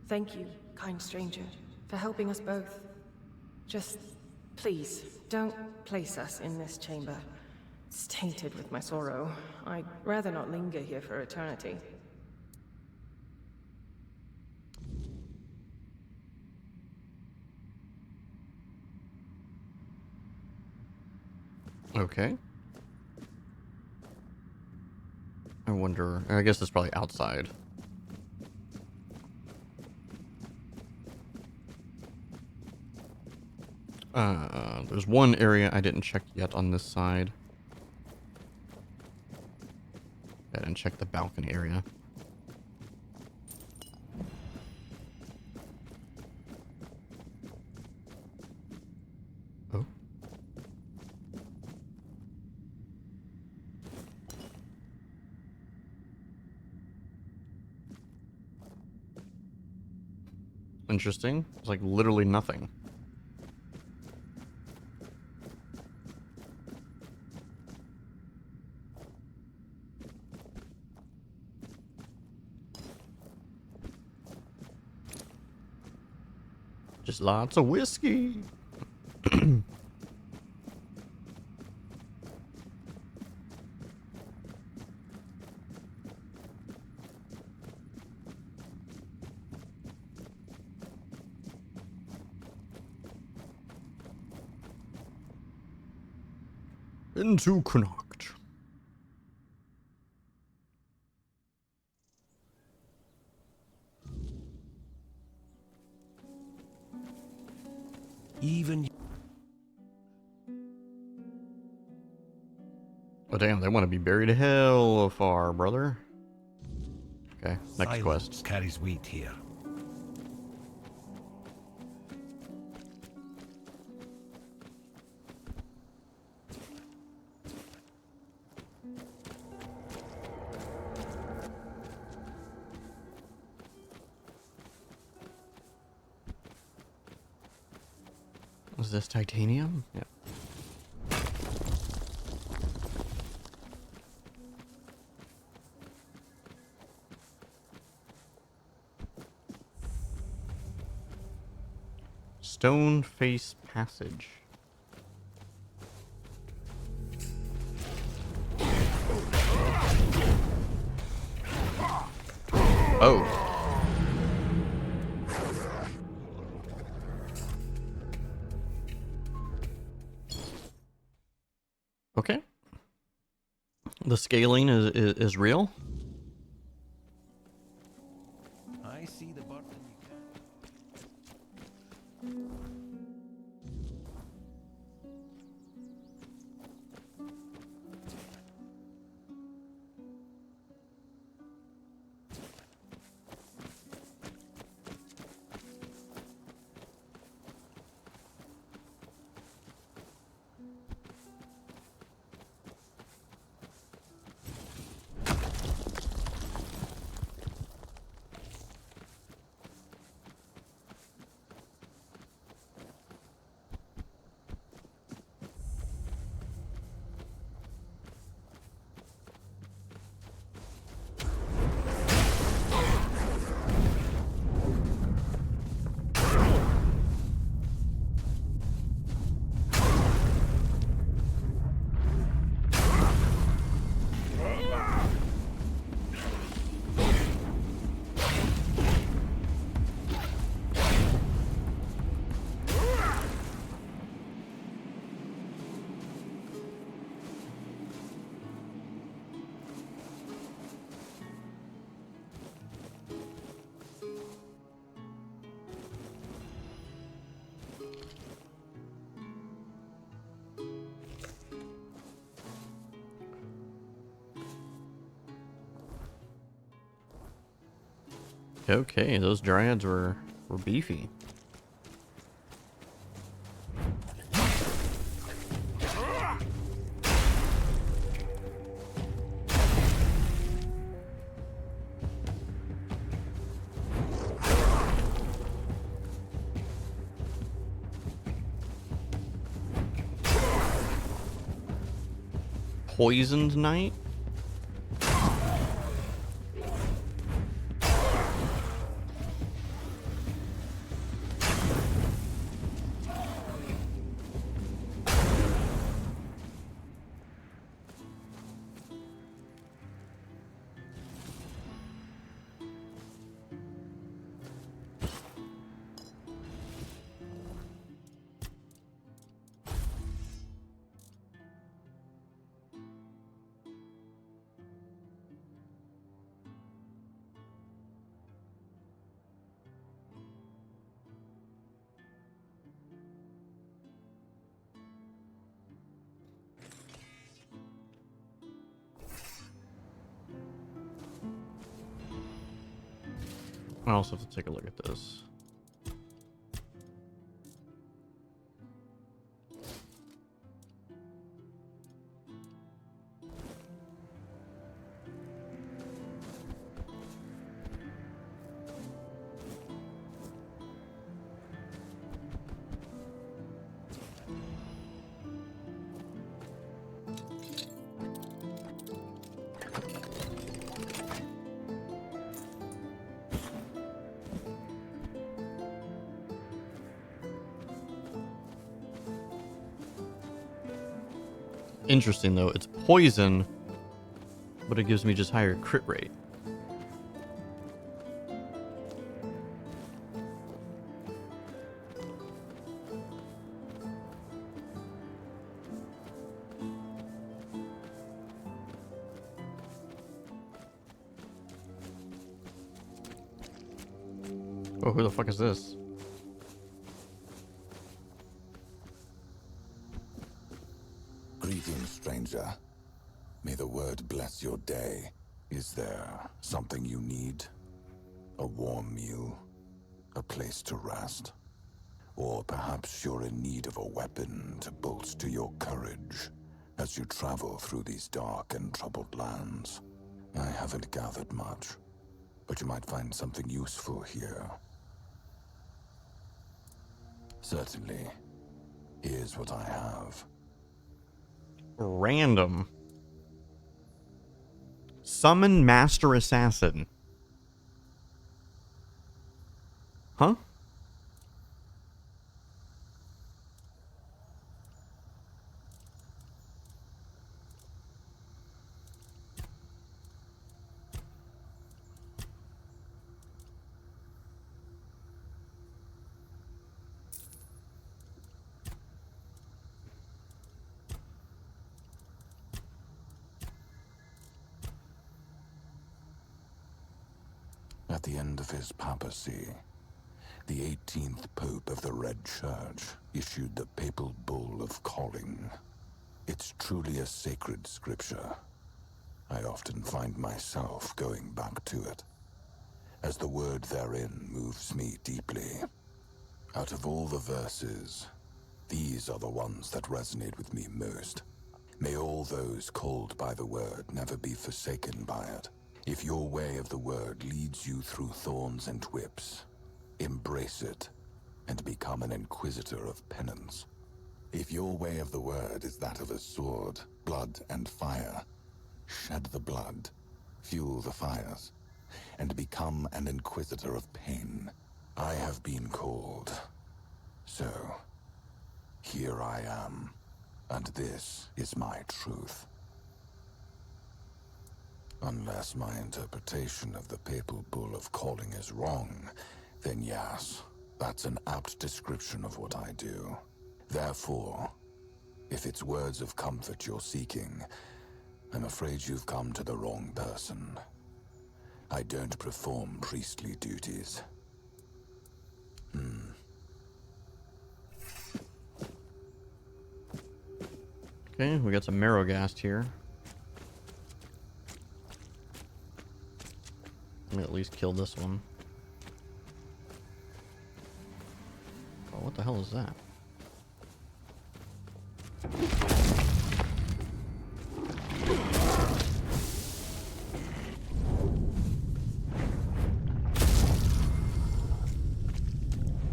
Thank you, kind stranger, for helping us both. Just, please, don't place us in this chamber. It's tainted with my sorrow. I'd rather not linger here for eternity. Okay. I wonder... I guess it's probably outside. There's one area I didn't check yet on this side. I didn't check the balcony area. Oh. Interesting. It's like literally nothing. Just lots of whiskey. Into Connacht. Even... Oh damn, they want to be buried hell far, brother. Okay, next Silence quest. carries weight here. Is this titanium? Yeah. Stone Face Passage. Oh. Okay. The scaling is real. I see the burden you carry. Okay, those dryads were beefy. Poisoned Knight? I also have to take a look at this. Interesting though, it's poison, but it gives me just higher crit rate. Oh, who the fuck is this? Greetings, stranger. May the word bless your day. Is there something you need? A warm meal? A place to rest? Or perhaps you're in need of a weapon to bolster your courage as you travel through these dark and troubled lands? I haven't gathered much, but you might find something useful here. Certainly. Here's what I have. Random. Summon Master Assassin. Huh? At the end of his papacy, the 18th Pope of the Red Church issued the Papal Bull of Calling. It's truly a sacred scripture. I often find myself going back to it, as the word therein moves me deeply. Out of all the verses, these are the ones that resonate with me most. May all those called by the word never be forsaken by it. If your way of the word leads you through thorns and whips, embrace it and become an inquisitor of penance. If your way of the word is that of a sword, blood, and fire, shed the blood, fuel the fires, and become an inquisitor of pain. I have been called, so here I am, and this is my truth. Unless my interpretation of the Papal Bull of Calling is wrong, then yes, that's an apt description of what I do. Therefore, if it's words of comfort you're seeking, I'm afraid you've come to the wrong person. I don't perform priestly duties. Okay, we got some Marrowgast here. Let me at least kill this one. Oh, what the hell is that?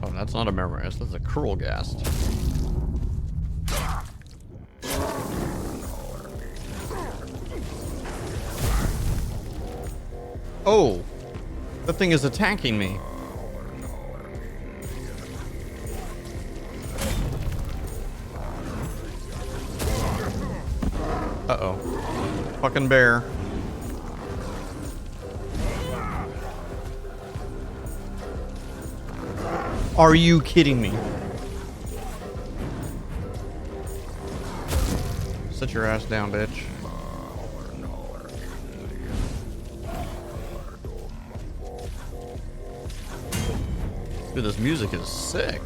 Oh, that's not a Marrowgast, that's a Cruelgast. Oh, the thing is attacking me. Uh-oh. Fucking bear. Are you kidding me? Sit your ass down, bitch. Dude, this music is sick.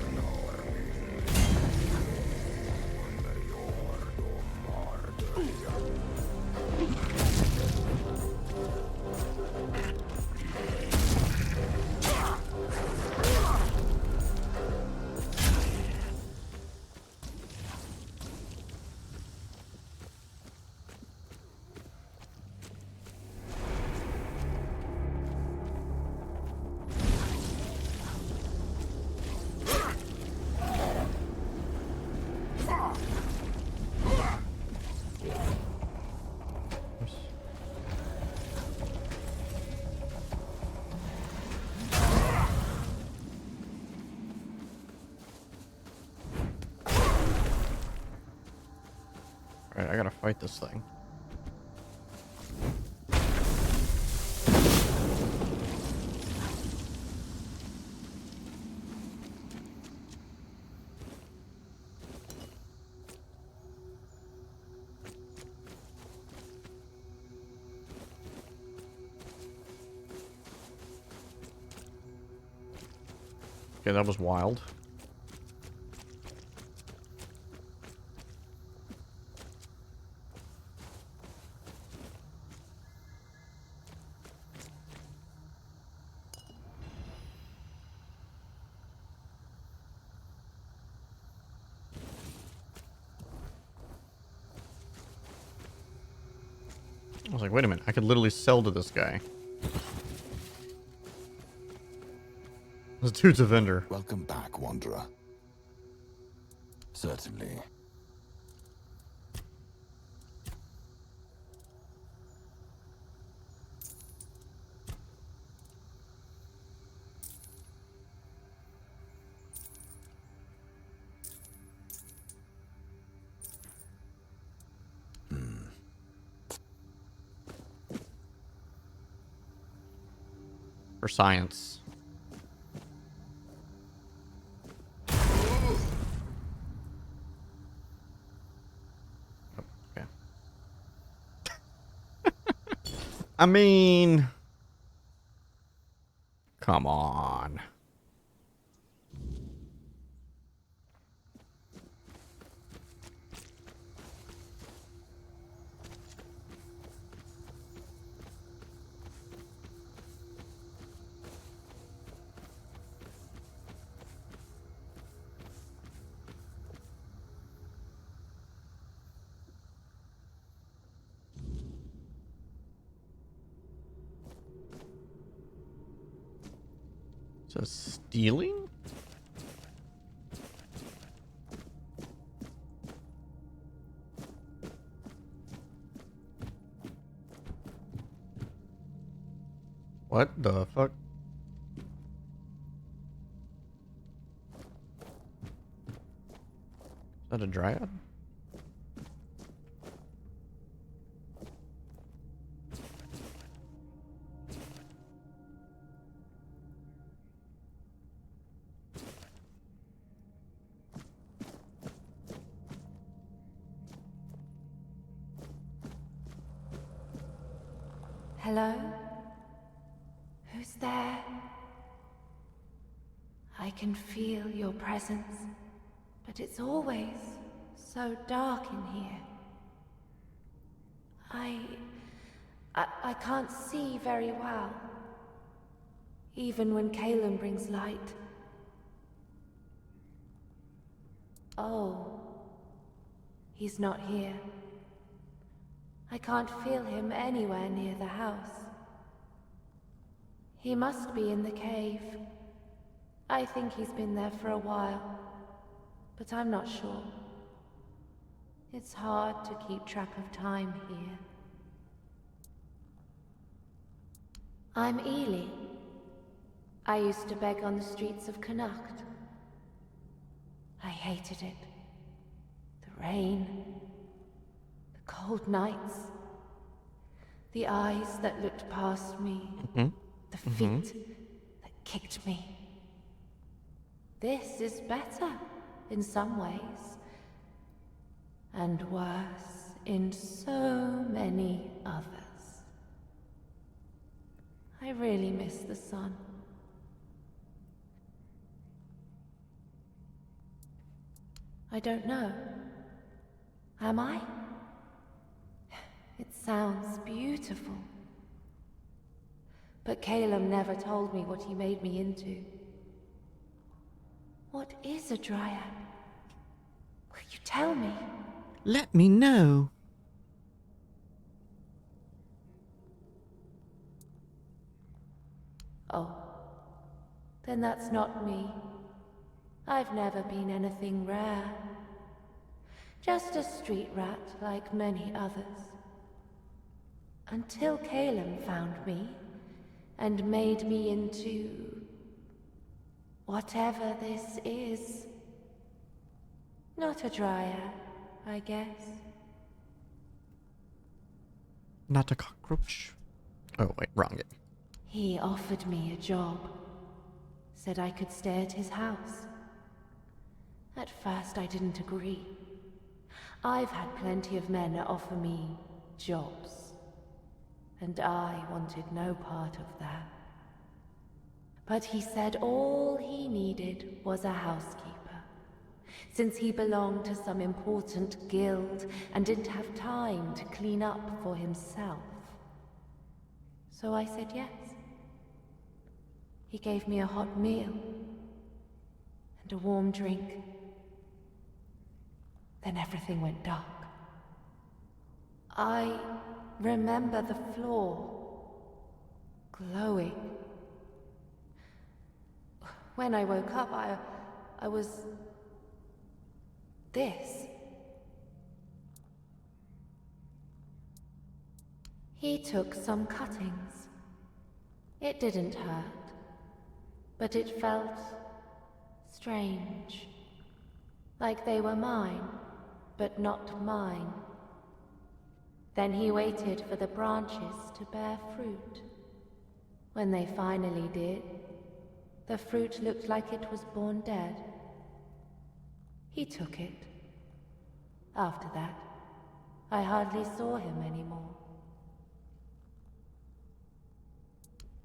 Alright, I gotta fight this thing. Okay, that was wild. I was like, wait a minute, I could literally sell to this guy. This dude's a vendor. Welcome back, Wanderer. Certainly. For science. Oh, okay. I mean, come on. So stealing? What the fuck? Is that a dryad? Hello? Who's there? I can feel your presence, but it's always so dark in here. I can't see very well, even when Kalen brings light. Oh, he's not here. I can't feel him anywhere near the house. He must be in the cave. I think he's been there for a while, but I'm not sure. It's hard to keep track of time here. I'm Ely. I used to beg on the streets of Connacht. I hated it. The rain, the cold nights, the eyes that looked past me, the feet that kicked me. This is better in some ways, and worse in so many others. I really miss the sun. I don't know. Am I? It sounds beautiful. But Calum never told me what he made me into. What is a dryad? Will you tell me? Let me know. Oh, then that's not me. I've never been anything rare. Just a street rat like many others. Until Calum found me and made me into whatever this is. Not a dryad, I guess. Not a cockroach. Oh, wait, wrong. He offered me a job. Said I could stay at his house. At first I didn't agree. I've had plenty of men offer me jobs. And I wanted no part of that. But he said all he needed was a housekeeper, since he belonged to some important guild and didn't have time to clean up for himself. So I said yes. He gave me a hot meal and a warm drink. Then everything went dark. I remember the floor glowing. When I woke up, I was this. He took some cuttings. It didn't hurt, but it felt strange. Like they were mine, but not mine. Then he waited for the branches to bear fruit. When they finally did, the fruit looked like it was born dead. He took it. After that, I hardly saw him anymore.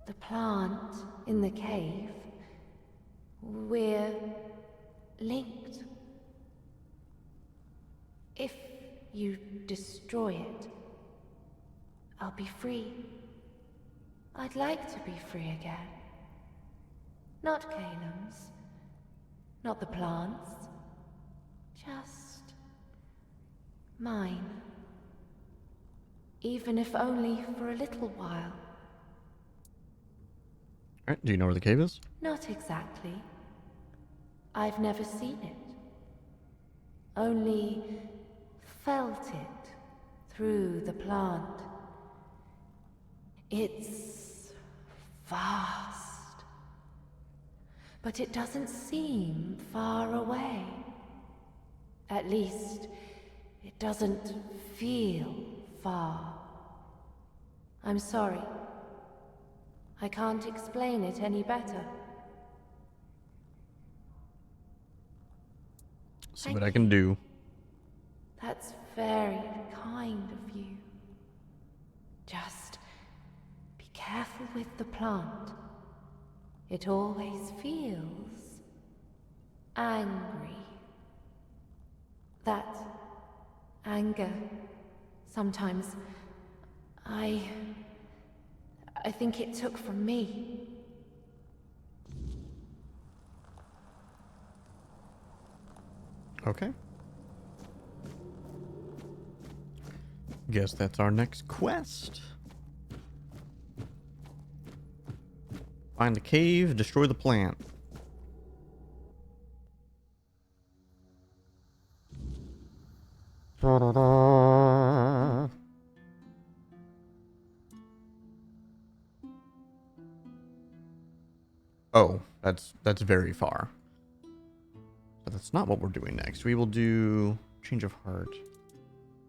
The plant in the cave, we're linked. If you destroy it, I'll be free. I'd like to be free again. Not Calum's, not the plant's, just mine. Even if only for a little while. Alright, do you know where the cave is? Not exactly. I've never seen it. Only felt it through the plant. It's vast. But it doesn't seem far away. At least, it doesn't feel far. I'm sorry. I can't explain it any better. See what I can do. That's very kind of you. Just be careful with the plant. It always feels angry. That anger, sometimes, I think it took from me. Okay. Guess that's our next quest. Find the cave, destroy the plant. Oh, that's very far. But that's not what we're doing next. We will do Change of Heart.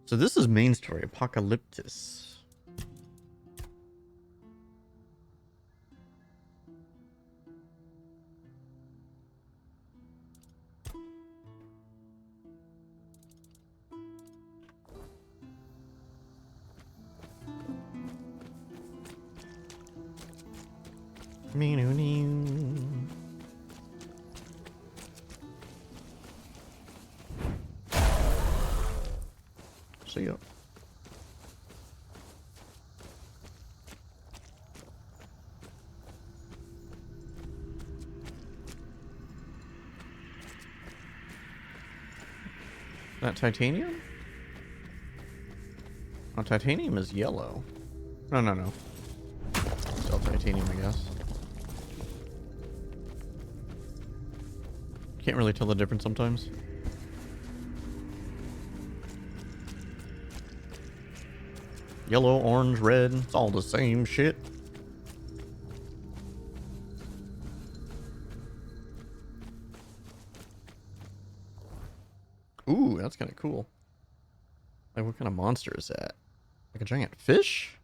So this is main story, Apocalyptus. See ya. That titanium? Oh, titanium is yellow. No. Still titanium, I guess. Can't really tell the difference sometimes. Yellow, orange, red, it's all the same shit. Ooh, that's kind of cool. Like, what kind of monster is that? Like a giant fish?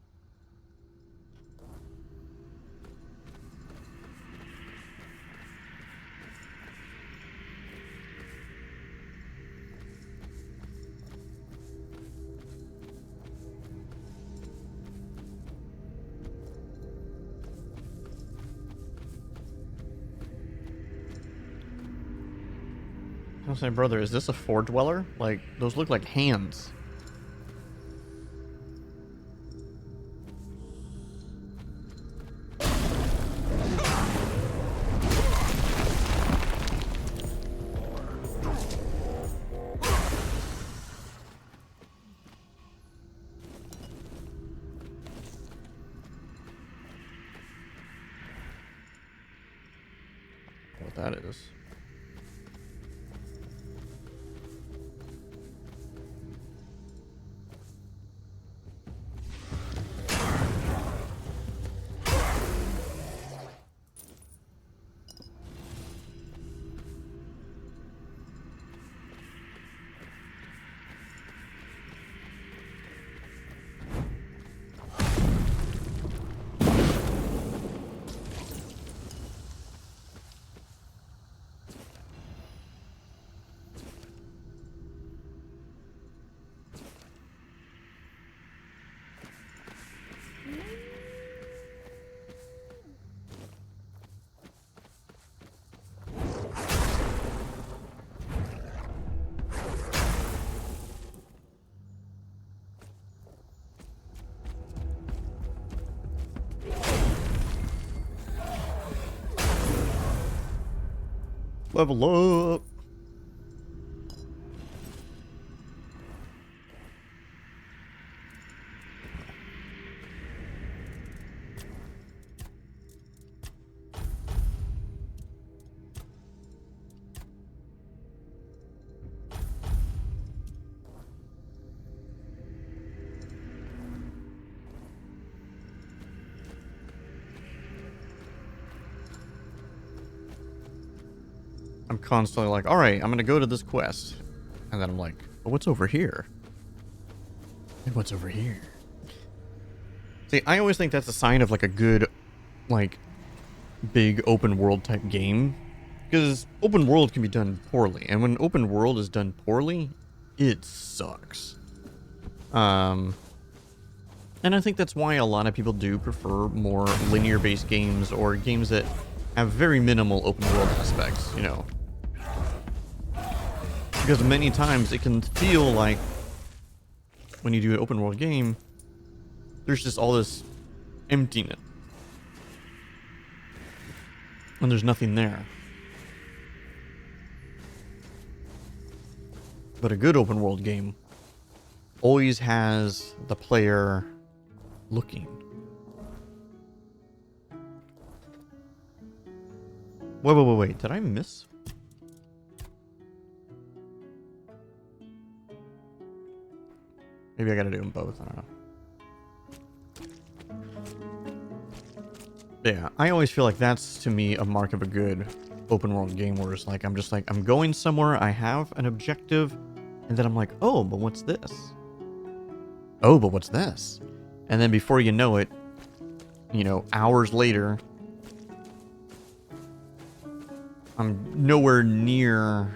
I was saying, brother, is this a Four Dweller? Like, those look like hands. What that is. Level up. I'm constantly like, all right, I'm gonna go to this quest, and then I'm like, oh, what's over here? And what's over here? See, I always think that's a sign of like a good, like, big open world type game, because open world can be done poorly, and when open world is done poorly, it sucks. And I think that's why a lot of people do prefer more linear based games or games that have very minimal open world aspects, you know. Because many times it can feel like when you do an open world game, there's just all this emptiness. And there's nothing there. But a good open world game always has the player looking. Wait. Did I miss? Maybe I gotta do them both. I don't know. Yeah, I always feel like that's, to me, a mark of a good open world game where it's like, I'm going somewhere, I have an objective, and then I'm like, oh, but what's this? Oh, but what's this? And then before you know it, you know, hours later, I'm nowhere near,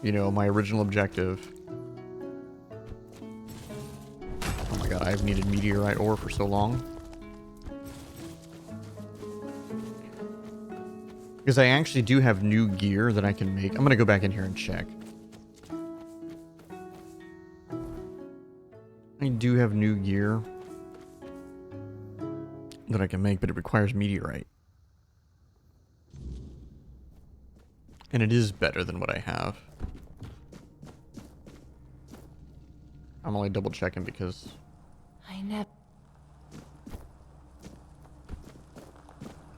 you know, my original objective. Oh my god, I've needed meteorite ore for so long. Because I actually do have new gear that I can make. I'm going to go back in here and check. I do have new gear that I can make, but it requires meteorite. And it is better than what I have. I'm only double checking because... I never...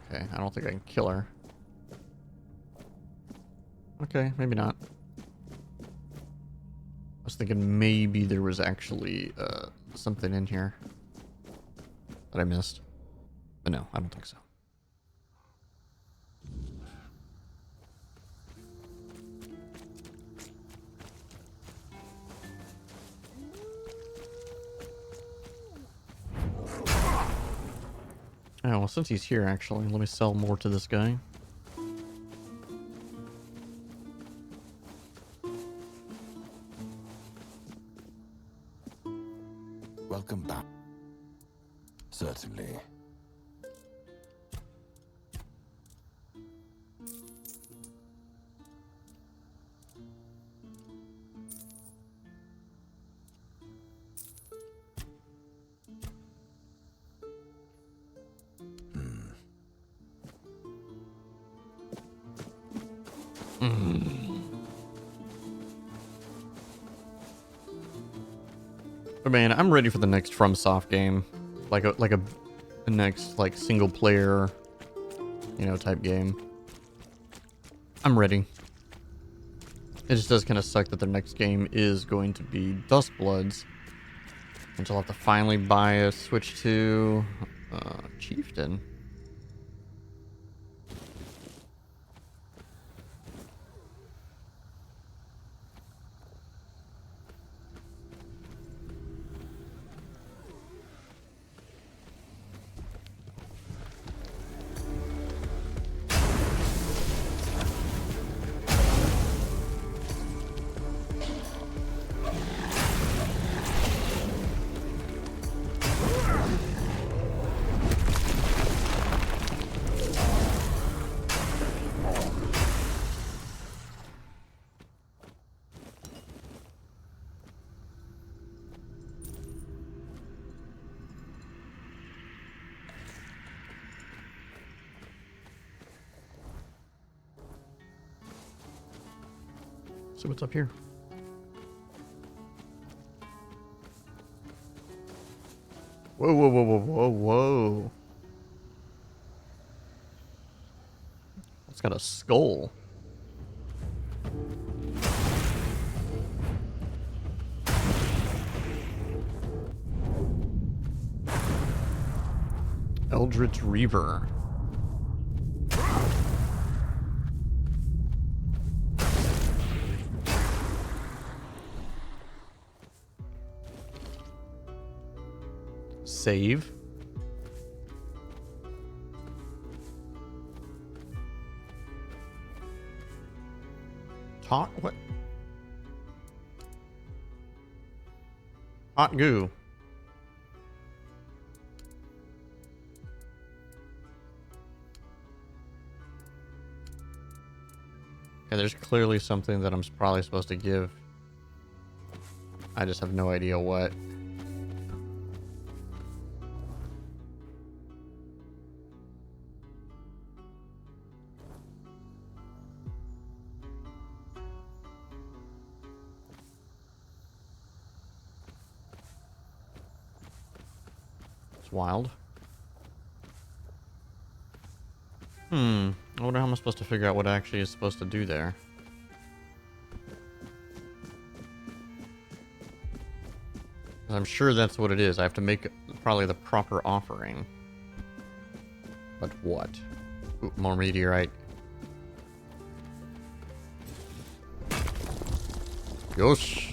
Okay, I don't think I can kill her. Okay, maybe not. I was thinking maybe there was actually something in here that I missed. But no, I don't think so. Oh, well, since he's here, actually, let me sell more to this guy. Welcome back. Certainly. But man, I'm ready for the next FromSoft game, like a next like single player, you know, type game. I'm ready. It just does kind of suck that their next game is going to be Duskbloods, and so I'll have to finally buy a Switch to Chieftain. So what's up here? Whoa, whoa, whoa, whoa, whoa, whoa. It's got a skull. Eldritch Reaver. Save. Talk what? Hot goo. Okay, there's clearly something that I'm probably supposed to give. I just have no idea what. Wild. I wonder how I'm supposed to figure out what actually is supposed to do there. I'm sure that's what it is. I have to make probably the proper offering. But what? Ooh, more meteorite. Yosh.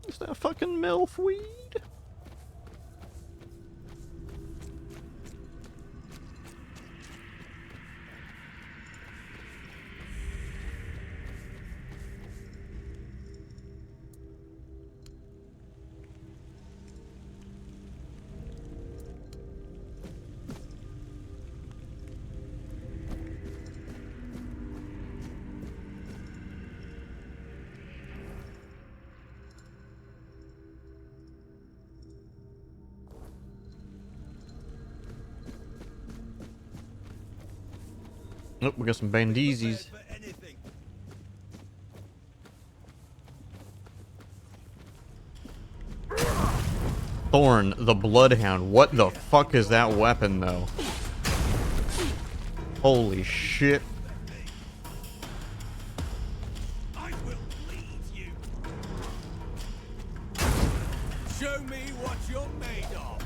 Is that fucking milfweed? Nope, we got some bandeezes. Thorn, the Bloodhound. What the fuck is that weapon, though? Holy shit. I will lead you. Show me what you're made of.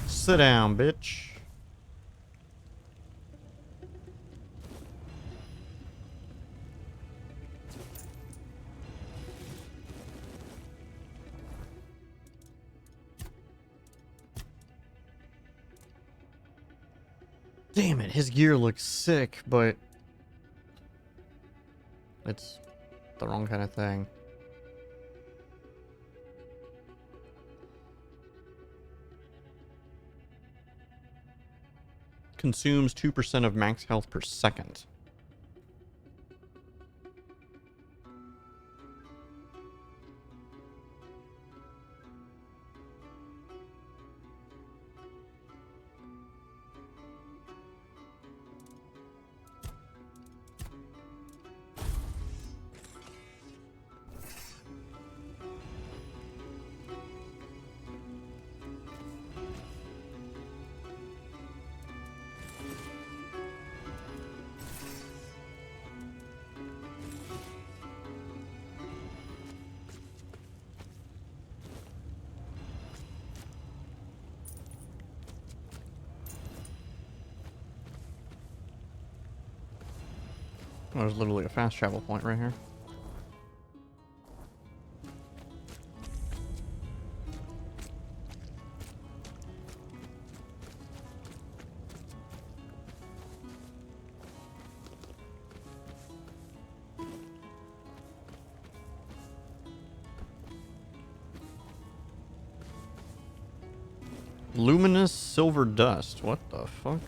Sit down, bitch. Damn it, his gear looks sick, but it's the wrong kind of thing. Consumes 2% of max health per second. Oh, there's literally a fast travel point right here. Luminous silver dust. What the fuck?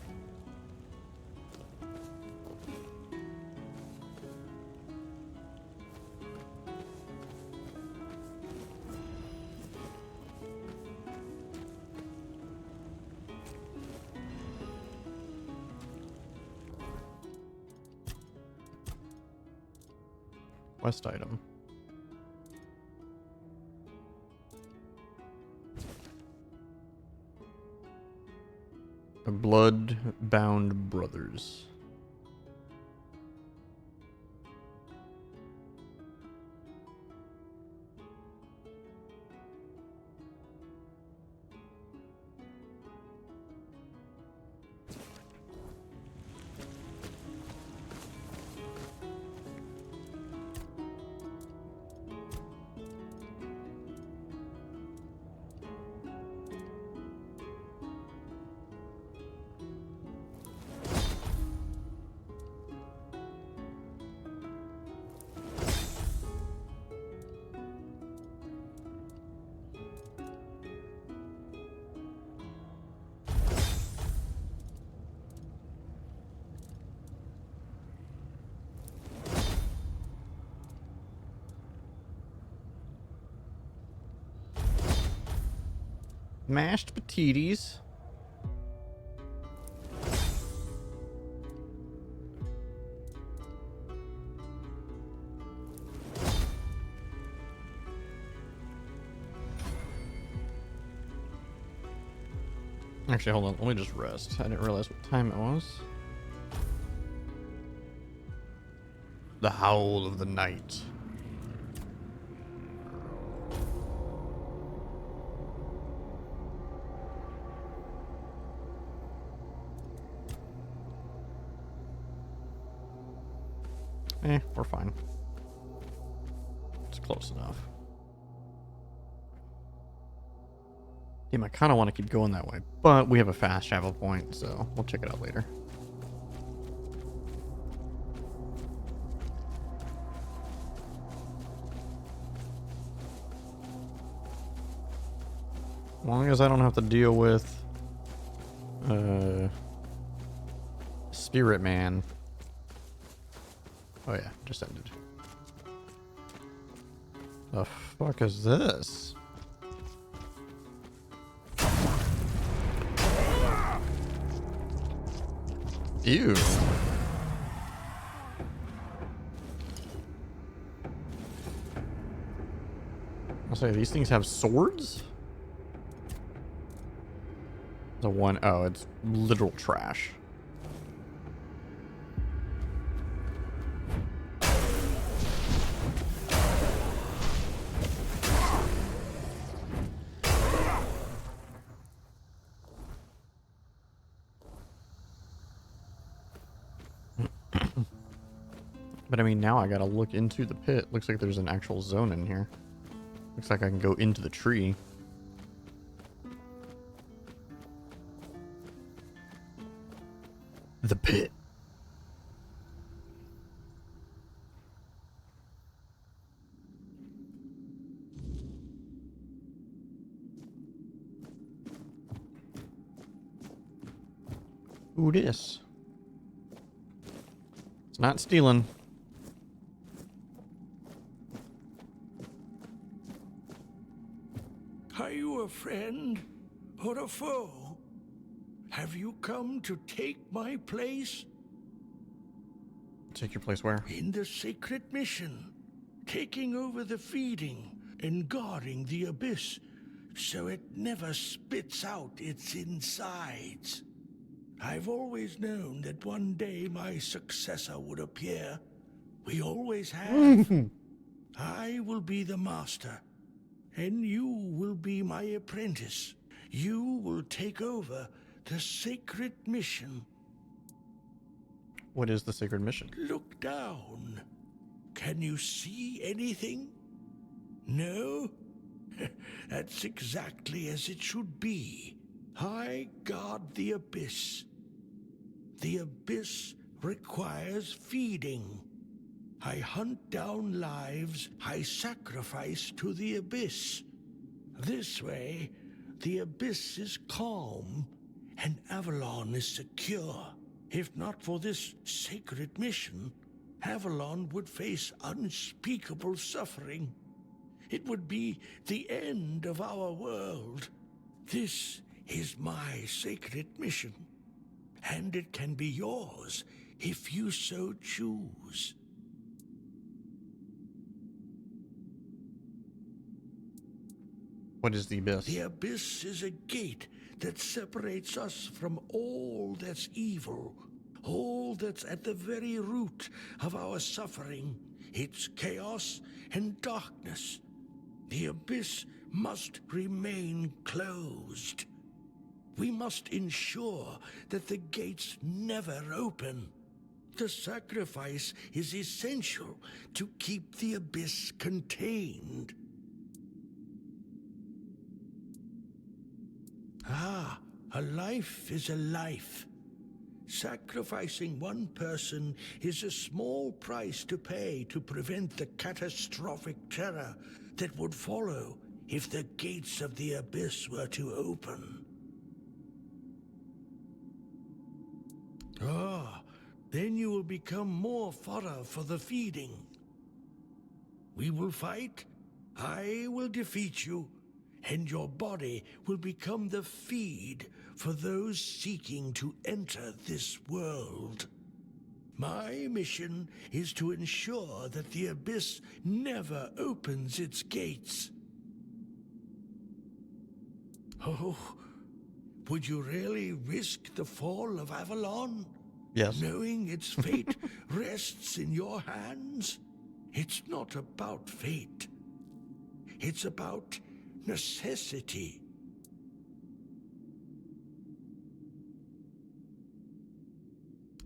Quest item. Blood-bound brothers. Mashed potatoes. Actually, hold on. Let me just rest. I didn't realize what time it was. The howl of the night. We're fine. It's close enough. Damn, I kind of want to keep going that way, but we have a fast travel point, so we'll check it out later. As long as I don't have to deal with Spirit Man. Oh yeah, just ended. The fuck is this? Ew. I'll say these things have swords? The one, oh, it's literal trash. But I mean, now I gotta look into the pit. Looks like there's an actual zone in here. Looks like I can go into the tree. The pit. Who this? It's not stealing. Are you a friend or a foe? Have you come to take my place? Take your place where? In the sacred mission, taking over the feeding and guarding the abyss so it never spits out its insides. I've always known that one day my successor would appear. We always have. I will be the master, and you will be my apprentice. You will take over the sacred mission. What is the sacred mission? Look down. Can you see anything? No? That's exactly as it should be. I guard the abyss. The abyss requires feeding. I hunt down lives I sacrifice to the abyss. This way, the abyss is calm and Avalon is secure. If not for this sacred mission, Avalon would face unspeakable suffering. It would be the end of our world. This is my sacred mission, and it can be yours if you so choose. What is the abyss? The abyss is a gate that separates us from all that's evil, all that's at the very root of our suffering. It's chaos and darkness. The abyss must remain closed. We must ensure that the gates never open. The sacrifice is essential to keep the abyss contained. Ah, a life is a life. Sacrificing one person is a small price to pay to prevent the catastrophic terror that would follow if the gates of the abyss were to open. Ah, then you will become more fodder for the feeding. We will fight, I will defeat you, and your body will become the feed for those seeking to enter this world. My mission is to ensure that the abyss never opens its gates. Oh, would you really risk the fall of Avalon? Yes. Knowing its fate rests in your hands? It's not about fate. It's about necessity.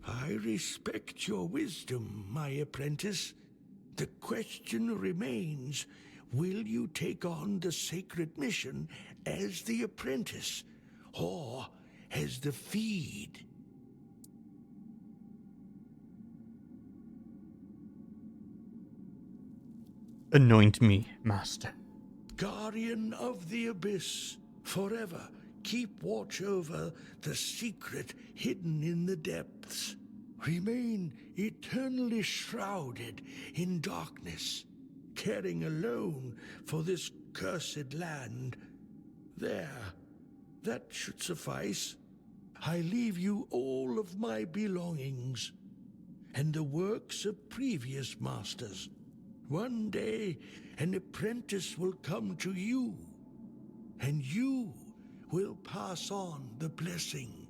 I respect your wisdom, my apprentice. The question remains, will you take on the sacred mission as the apprentice, or as the feed? Anoint me, master. Guardian of the Abyss, forever keep watch over the secret hidden in the depths. Remain eternally shrouded in darkness, caring alone for this cursed land. There, that should suffice. I leave you all of my belongings, and the works of previous masters. One day, an apprentice will come to you, and you will pass on the blessing.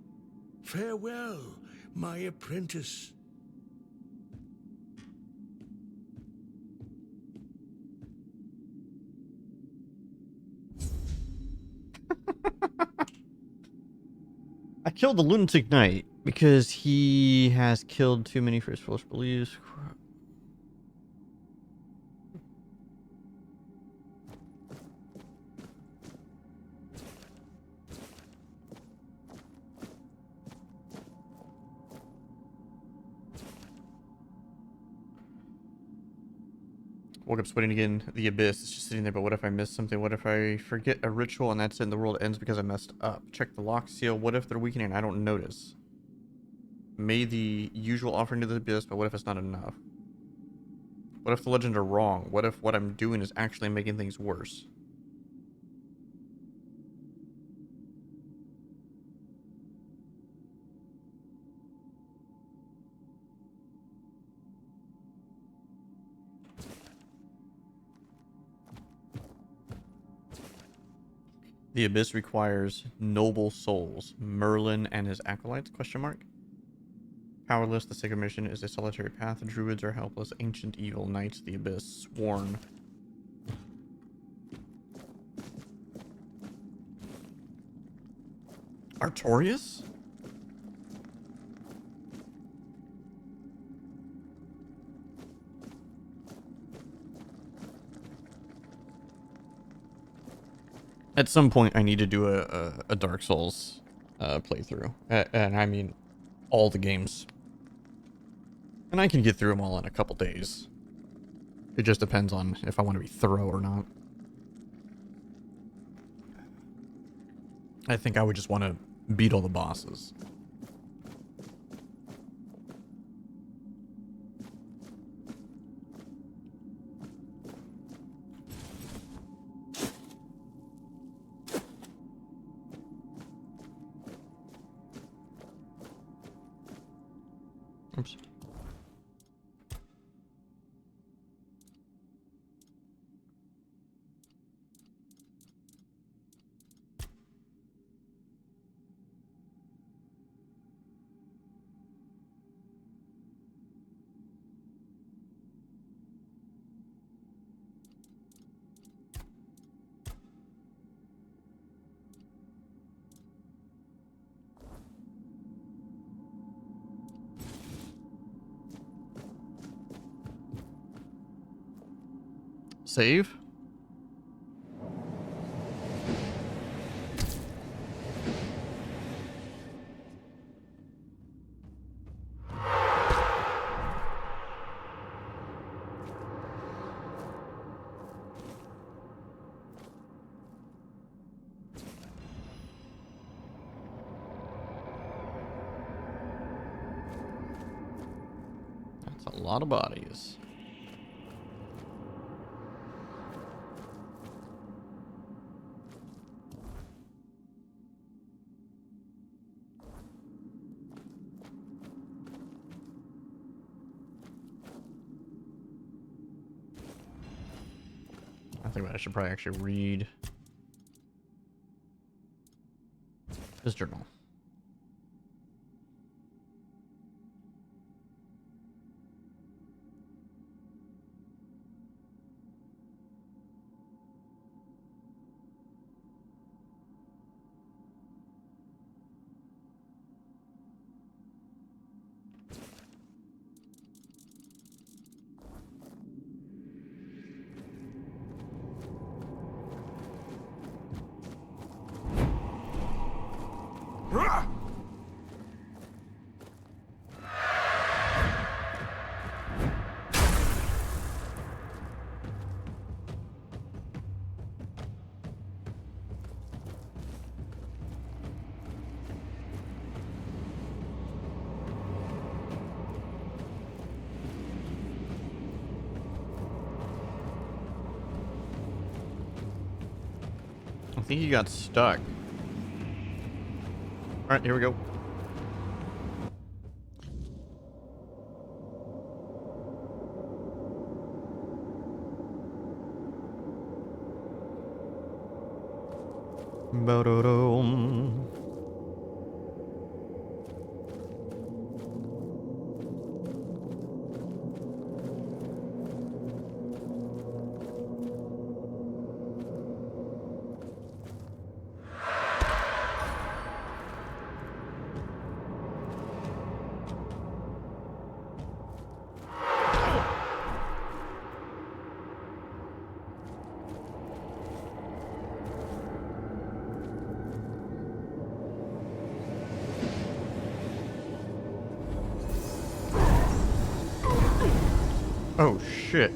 Farewell, my apprentice. I killed the lunatic knight because he has killed too many for his false beliefs. Woke up sweating again. The abyss is just sitting there, but what if I miss something? What if I forget a ritual and that's it and the world ends because I messed up? Check the lock seal. What if they're weakening and I don't notice? Made the usual offering to the abyss, but what if it's not enough? What if the legends are wrong? What if what I'm doing is actually making things worse? The abyss requires noble souls. Merlin and his acolytes? Question mark. Powerless. The sacred mission is a solitary path. Druids are helpless. Ancient evil knights. The abyss. Sworn. Artorias? At some point, I need to do a Dark Souls playthrough. And I mean, all the games. And I can get through them all in a couple days. It just depends on if I want to be thorough or not. I think I would just want to beat all the bosses. Oops. Save? That's a lot of bodies. I think I should probably actually read his journal. I think he got stuck. All right, here we go. Ba-da-dum. Oh shit.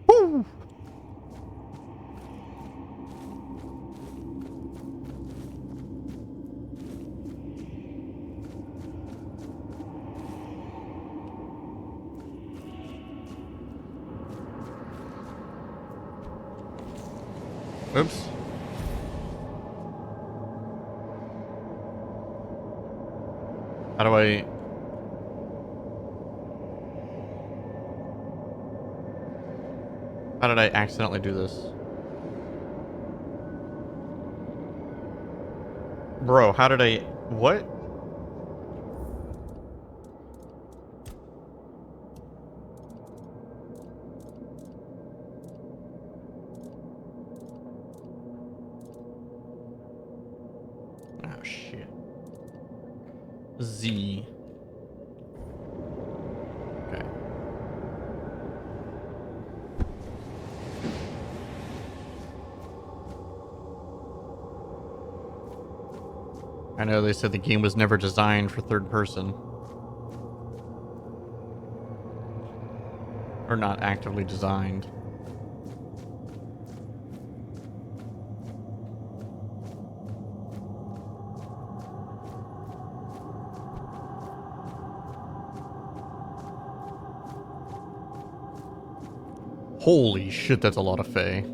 Woo! Oops. How do I... How did I accidentally do this? Bro, how did I... What? Oh, shit. Z. Okay. I know they said the game was never designed for third person. Or not actively designed. Holy shit, that's a lot of Fae.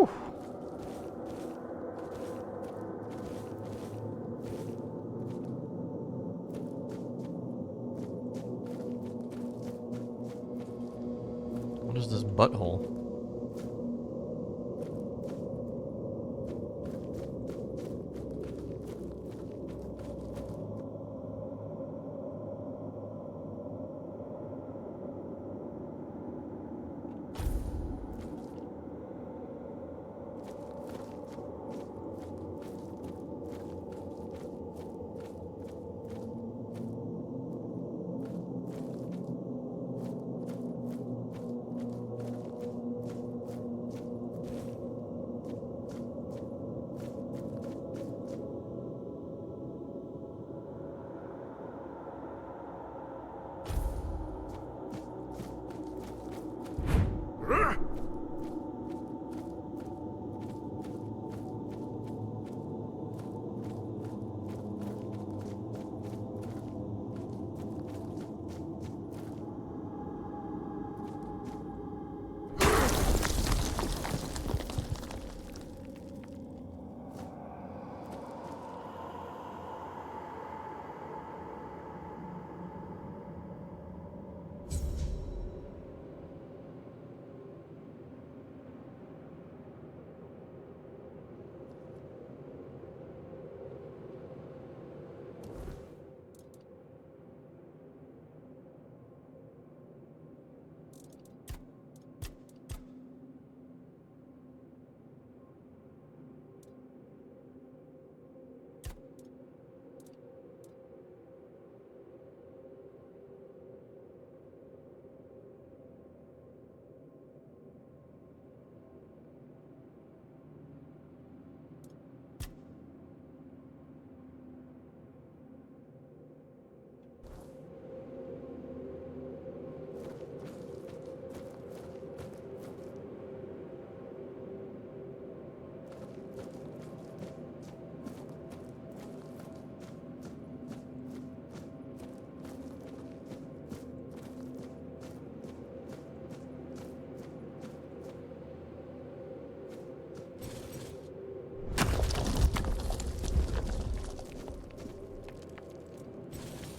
Whew. What is this butthole?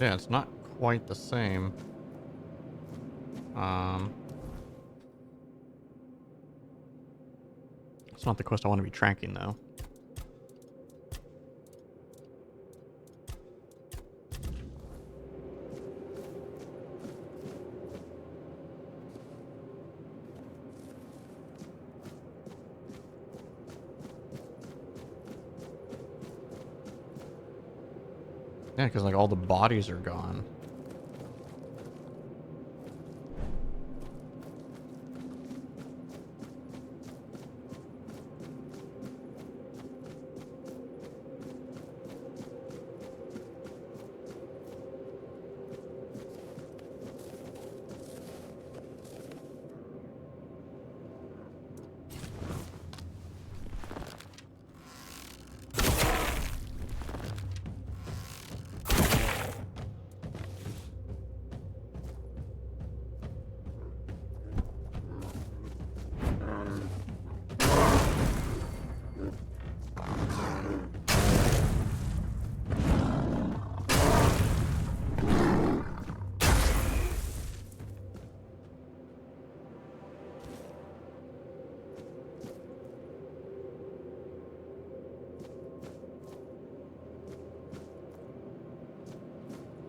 Yeah, it's not quite the same. It's not the quest I want to be tracking, though. Yeah, because like all the bodies are gone.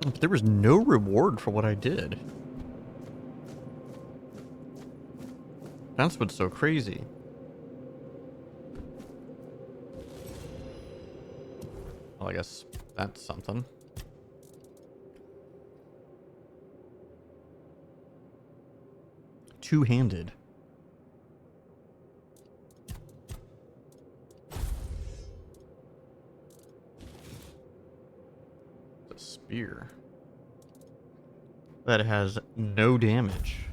But there was no reward for what I did. That's what's so crazy. Well, I guess that's something. Two-handed. It's a spear. That has no damage.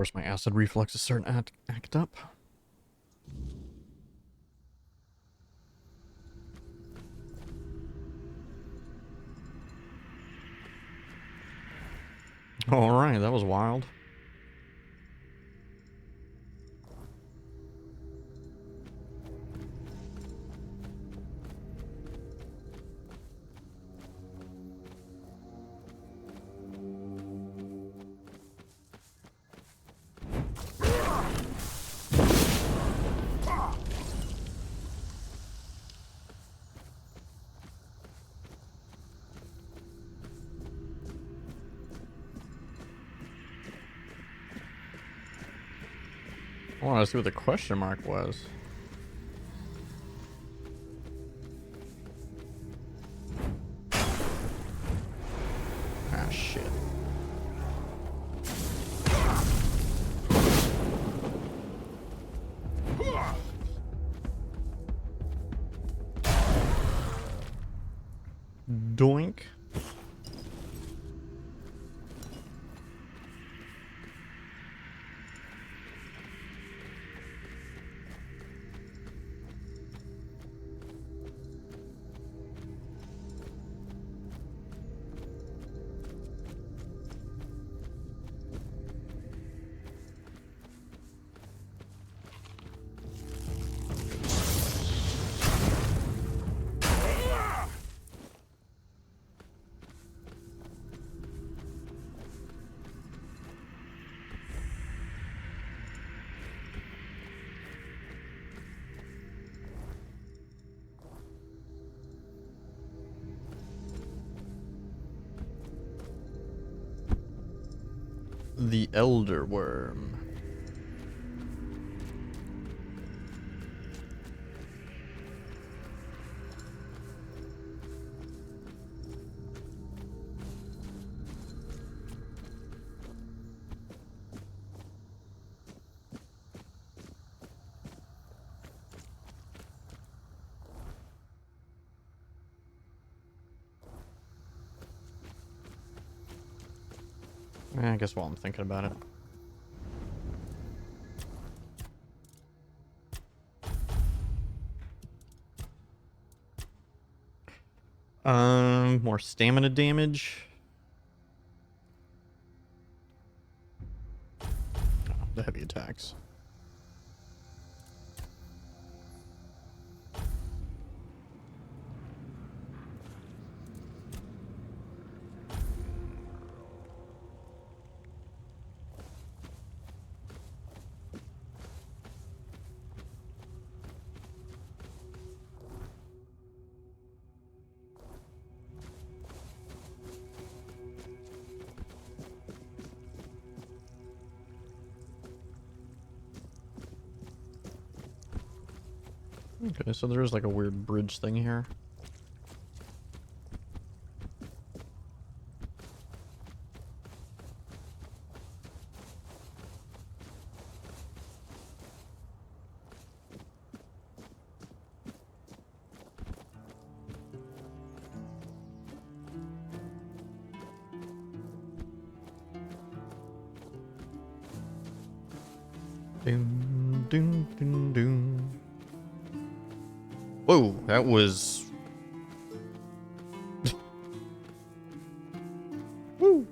course, my acid reflux is starting to act up. Alright, that was wild. I want to see what the question mark was. Ah, shit. Doink. The Elder Worm. I guess while I'm thinking about it. More stamina damage. Oh, the heavy attacks. Okay, so there is like a weird bridge thing here. Doom, doom, doom, doom. Whoa, that was... Woo!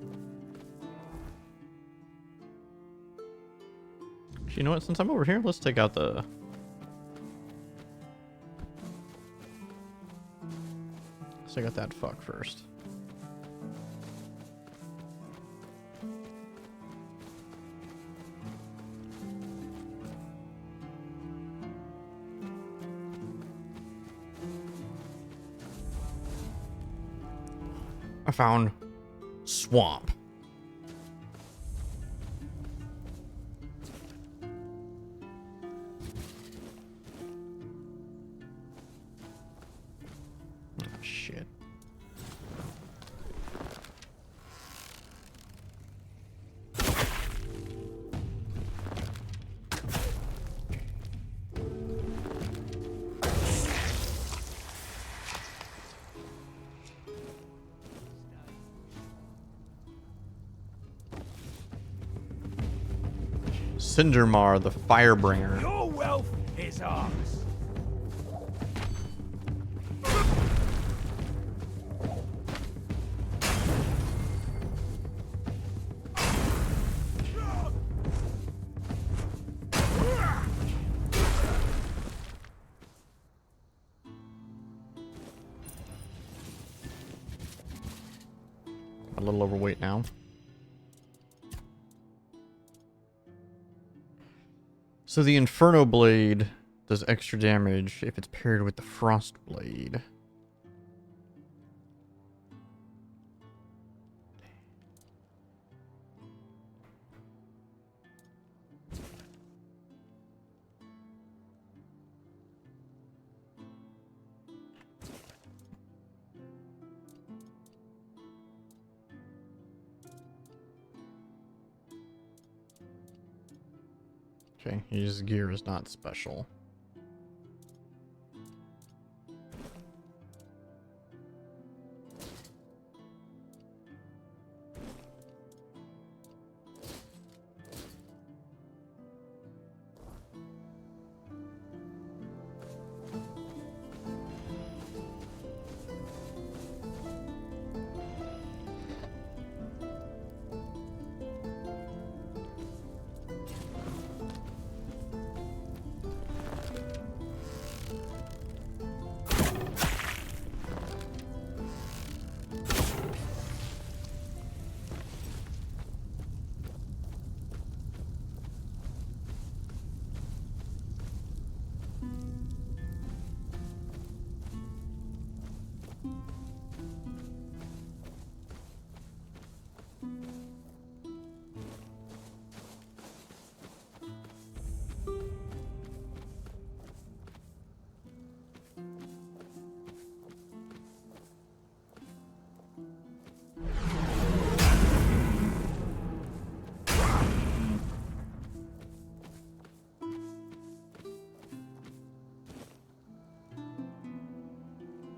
You know what, since I'm over here, let's take out the... Let's take out that fuck first. I found swamp. Oh, shit. Cindermar, the Firebringer. Your wealth is ours. A little overweight now. So the Inferno Blade does extra damage if it's paired with the Frost Blade. Okay, his gear is not special.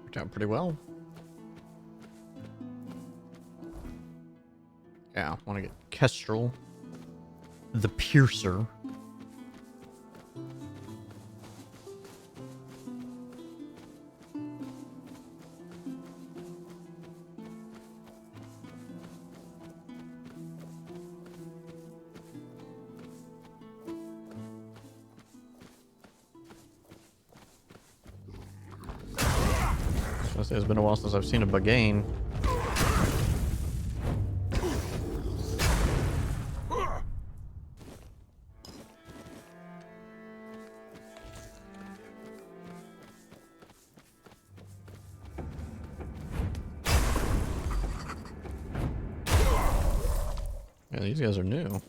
Worked out pretty well. Yeah, want to get Kestrel, the Piercer. It's been a while since I've seen a Bagain. Yeah, these guys are new.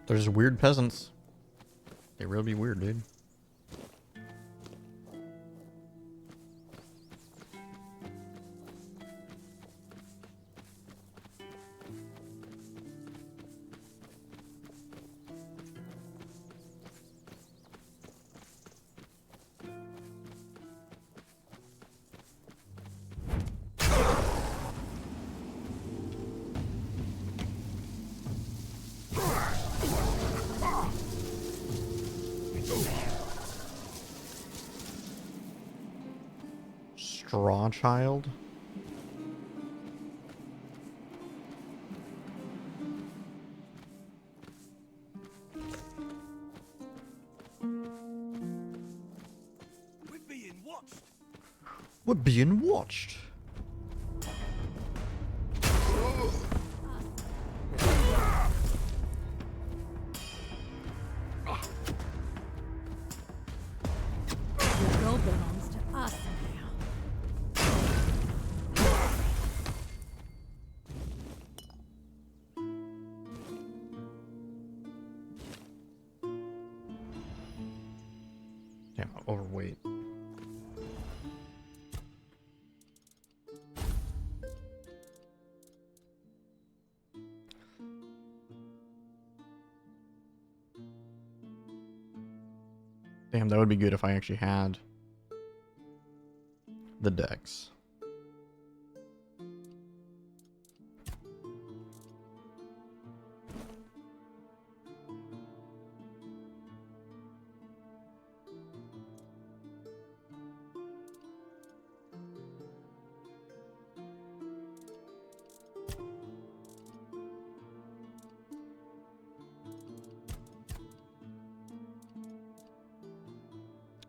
They're just weird peasants. They really be weird, dude. Straw Child? We're being watched. We're being watched. The gold belongs to us now. Yeah, overweight. Damn, that would be good if I actually had the decks.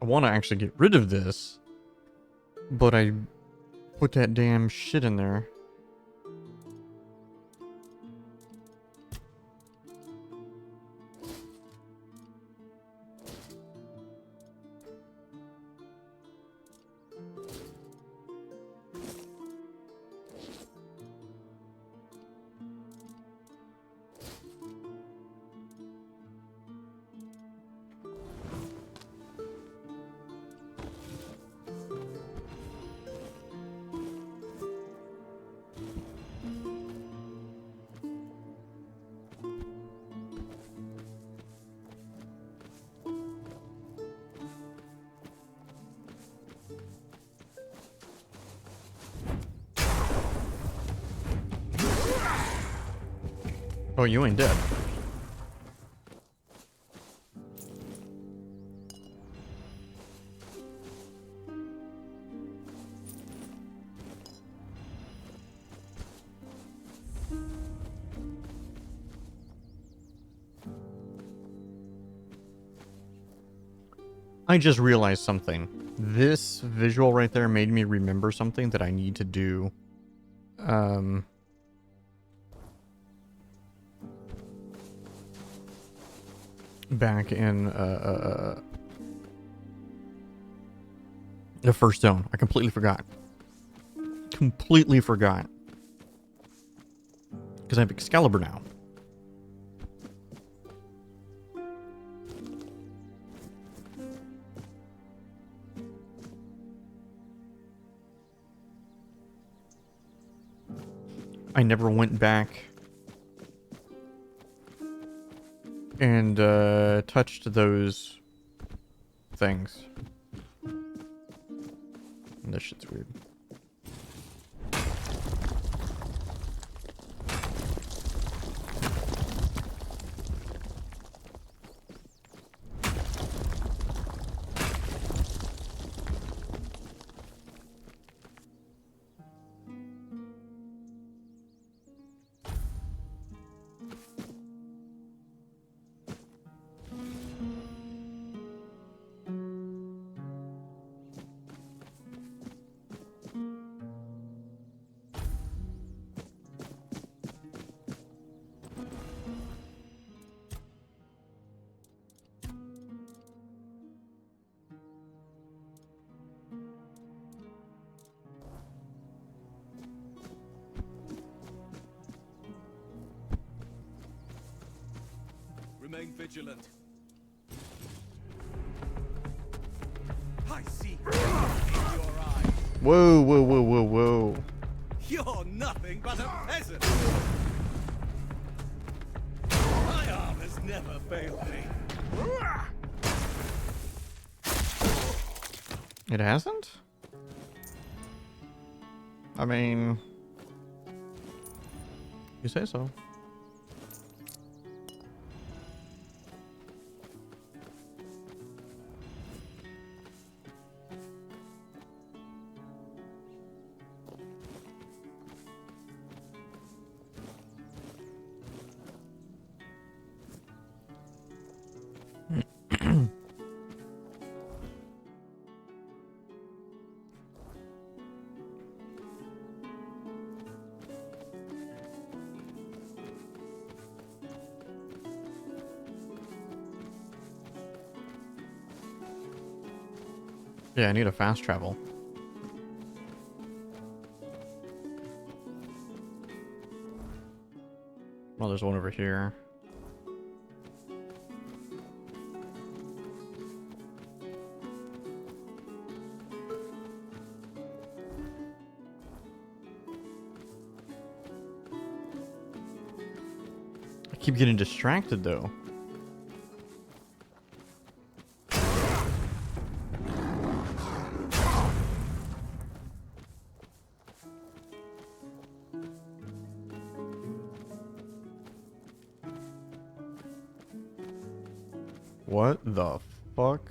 I want to actually get rid of this, but I put that damn shit in there. Oh, you ain't dead. I just realized something. This visual right there made me remember something that I need to do. Back in the first zone. I completely forgot. Completely forgot. Because I have Excalibur now. I never went back and touched those things. This shit's weird. Remain vigilant. I see in your eyes. Whoa, whoa, whoa, whoa, whoa. You're nothing but a peasant. My arm has never failed me. It hasn't? I mean, you say so. Yeah, I need a fast travel. Well, there's one over here. I keep getting distracted though. What the fuck?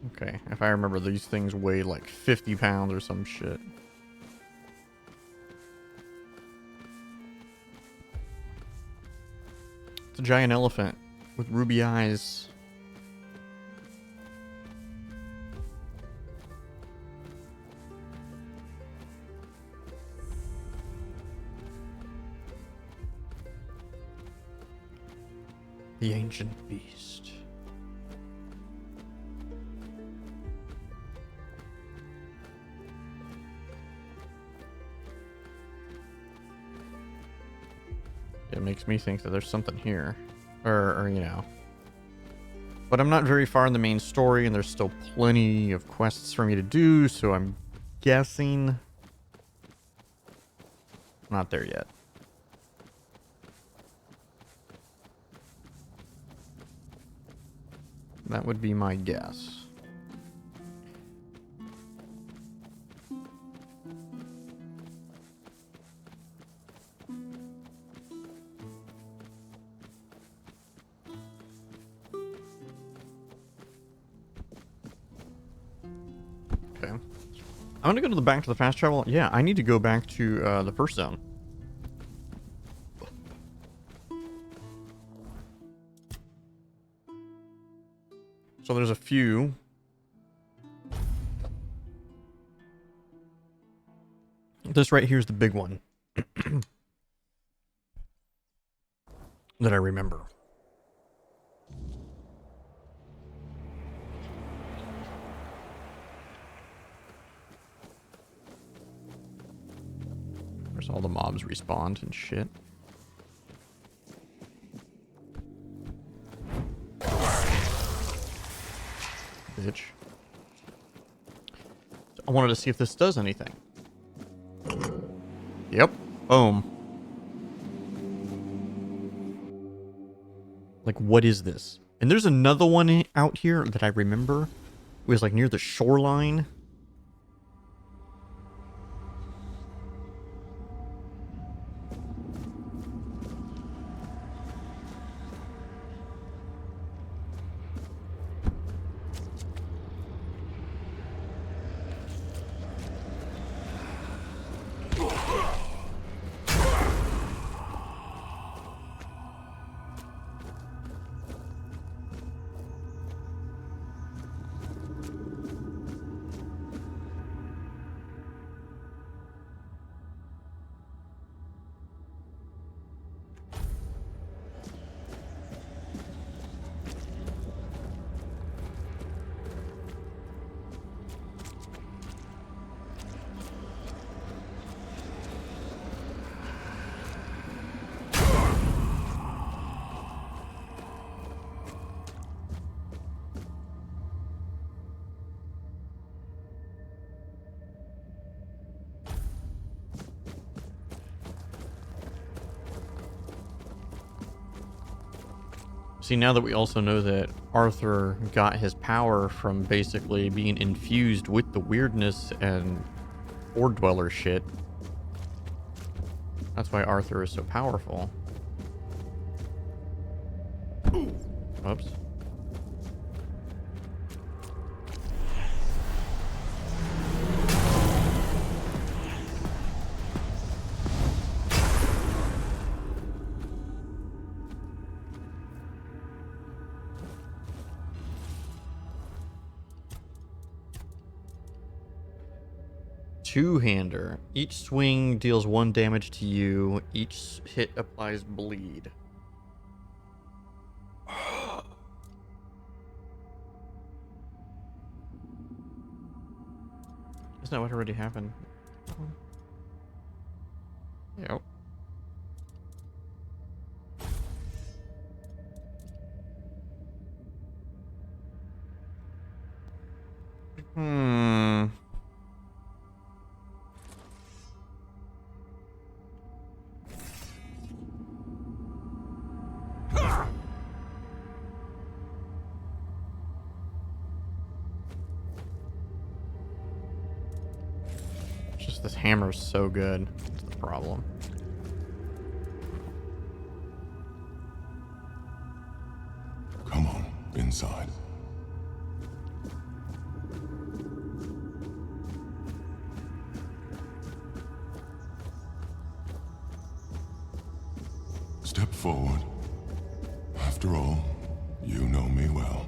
Okay, if I remember, these things weigh like 50 pounds or some shit. It's a giant elephant with ruby eyes. The ancient beast. It makes me think that there's something here. Or, you know. But I'm not very far in the main story, and there's still plenty of quests for me to do, so I'm guessing... not there yet. That would be my guess. Okay. I'm gonna go to the back to the fast travel. Yeah, I need to go back to the first zone. So there's a few. This right here is the big one that I remember. There's all the mobs respawned and shit. Bitch. I wanted to see if this does anything. Yep. Boom. Like, what is this? And there's another one out here that I remember. It was like near the shoreline. See, now that we also know that Arthur got his power from basically being infused with the weirdness and Ore Dweller shit. That's why Arthur is so powerful. Oops. Two-hander. Each swing deals 1 damage to you. Each hit applies bleed. Isn't that what already happened? Yep. Just this hammer's so good. That's the problem. Come on, inside. Step forward. After all, you know me well.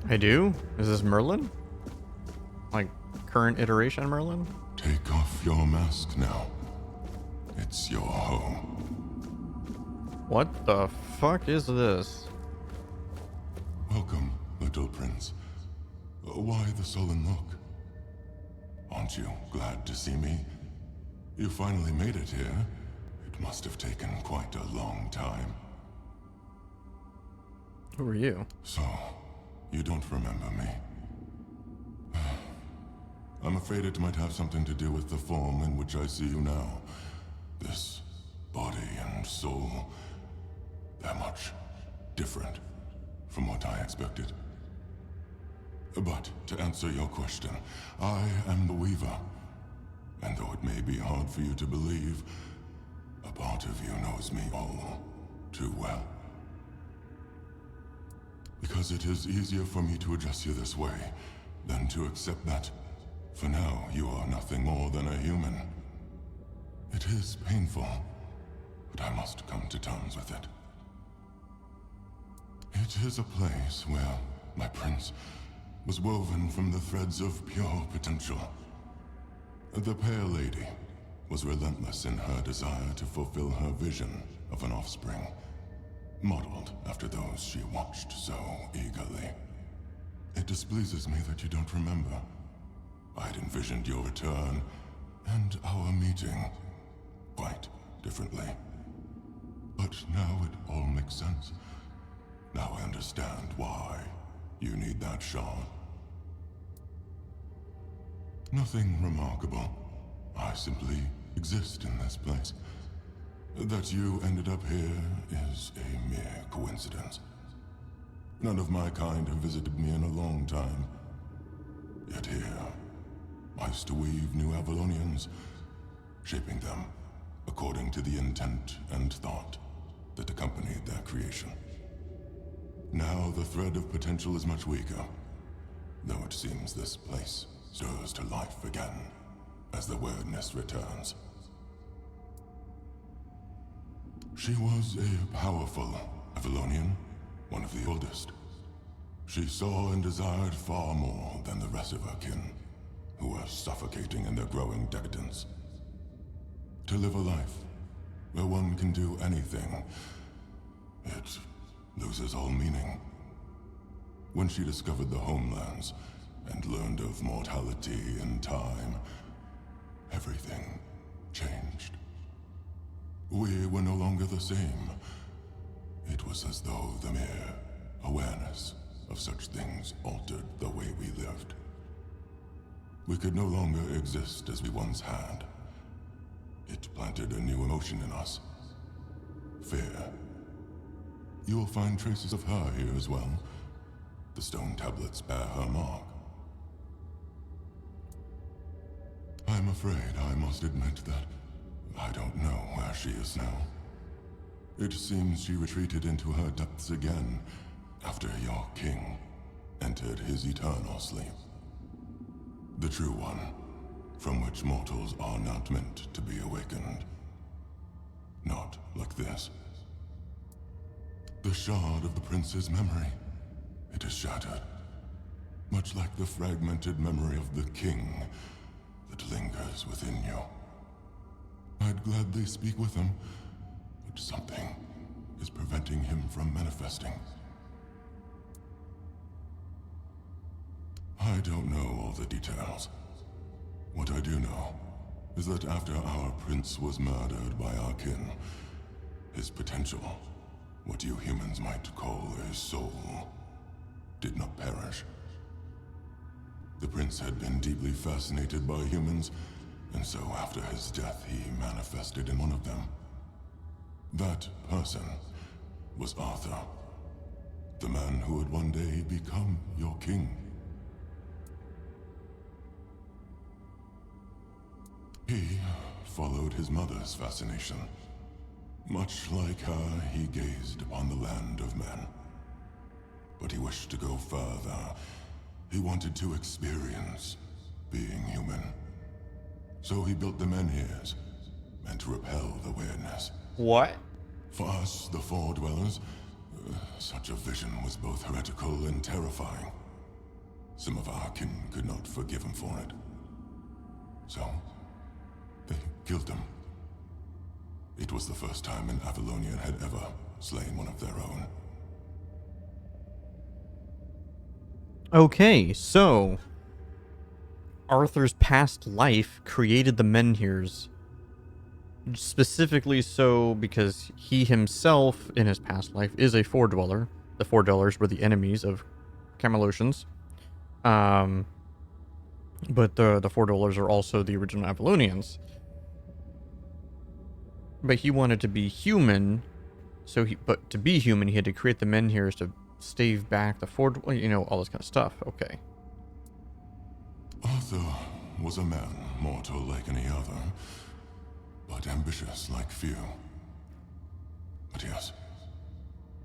I do? Is this Merlin? Like, current iteration Merlin? Take off your mask now. It's your home. What the fuck is this? Welcome, little prince. Why the sullen look? Aren't you glad to see me? You finally made it here. It must have taken quite a long time. Who are you? So, you don't remember me? I'm afraid it might have something to do with the form in which I see you now. This body and soul, they're much different from what I expected. But to answer your question, I am the Weaver. And though it may be hard for you to believe, a part of you knows me all too well. Because it is easier for me to address you this way than to accept that, for now, you are nothing more than a human. It is painful, but I must come to terms with it. It is a place where my prince was woven from the threads of pure potential. The Pale Lady was relentless in her desire to fulfill her vision of an offspring, modeled after those she watched so eagerly. It displeases me that you don't remember. I'd envisioned your return and our meeting quite differently. But now it all makes sense. Now I understand why you need that shard. Nothing remarkable. I simply exist in this place. That you ended up here is a mere coincidence. None of my kind have visited me in a long time. Yet here, I used to weave new Avalonians, shaping them according to the intent and thought that accompanied their creation. Now the thread of potential is much weaker, though it seems this place stirs to life again as the weirdness returns. She was a powerful Avalonian, one of the oldest. She saw and desired far more than the rest of her kin, who were suffocating in their growing decadence. To live a life where one can do anything, it loses all meaning. When she discovered the homelands and learned of mortality and time, everything changed. We were no longer the same. It was as though the mere awareness of such things altered the way we lived. We could no longer exist as we once had. It planted a new emotion in us. Fear. You will find traces of her here as well. The stone tablets bear her mark. I'm afraid I must admit that I don't know where she is now. It seems she retreated into her depths again after your king entered his eternal sleep. The true one, from which mortals are not meant to be awakened. Not like this. The shard of the prince's memory. It is shattered. Much like the fragmented memory of the king that lingers within you. I'd gladly speak with him, but something is preventing him from manifesting. I don't know all the details. What I do know is that after our prince was murdered by our kin, his potential, what you humans might call his soul, did not perish. The prince had been deeply fascinated by humans, and so after his death he manifested in one of them. That person was Arthur, the man who would one day become your king. followed his mother's fascination. Much like her, he gazed upon the land of men. But he wished to go further. He wanted to experience being human. So he built the menhirs, meant to repel the weirdness. What? For us, the Four Dwellers, such a vision was both heretical and terrifying. Some of our kin could not forgive him for it. So, they killed him. It was the first time an Avalonian had ever slain one of their own. Okay, so Arthur's past life created the menhirs. Specifically so because he himself, in his past life, is a Four Dweller. The Four Dwellers were the enemies of Camelosians. But the Four Dwellers are also the original Avalonians. But he wanted to be human, but to be human, he had to create the menhirs to stave back the Four, all this kind of stuff. Okay. Arthur was a man, mortal like any other, but ambitious like few. But yes,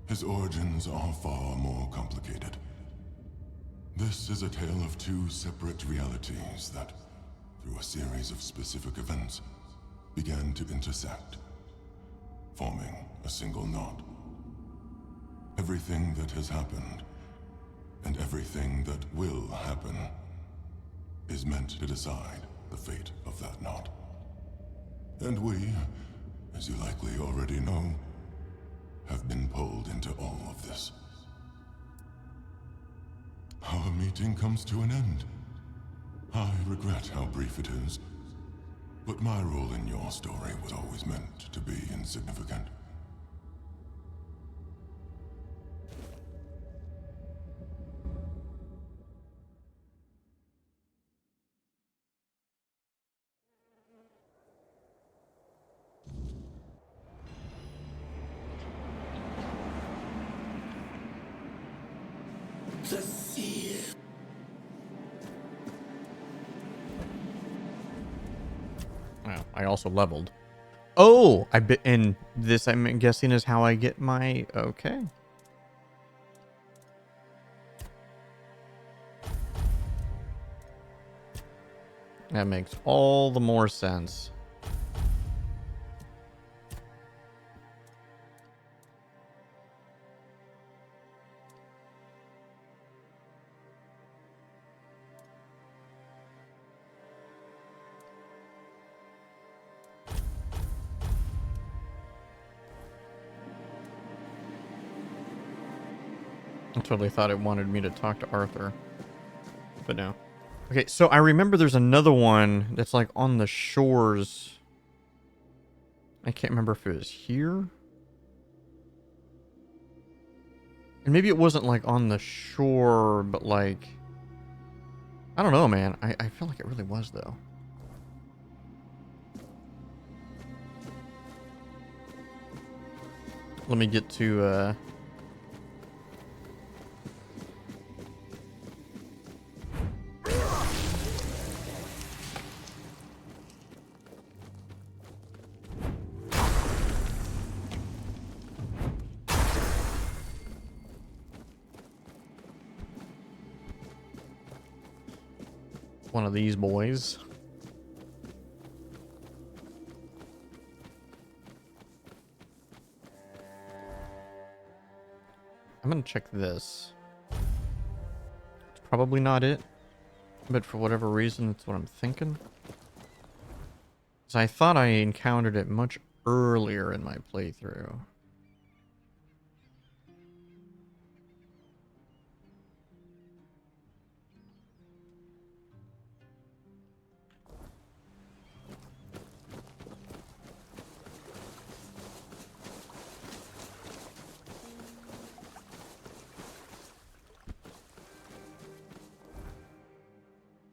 his origins are far more complicated. This is a tale of two separate realities that, through a series of specific events, began to intersect, forming a single knot. Everything that has happened, and everything that will happen, is meant to decide the fate of that knot. And we, as you likely already know, have been pulled into all of this. Our meeting comes to an end. I regret how brief it is, but my role in your story was always meant to be insignificant. The seal. Well, I also leveled. Oh, and this I'm guessing is how I get my, okay. That makes all the more sense. I totally thought it wanted me to talk to Arthur, but no. Okay, so I remember there's another one that's like on the shores. I can't remember if it was here. And maybe it wasn't like on the shore, but like, I don't know, man. I feel like it really was though. Let me get to, one of these boys. I'm gonna check this. It's probably not it, but for whatever reason, it's what I'm thinking. So I thought I encountered it much earlier in my playthrough.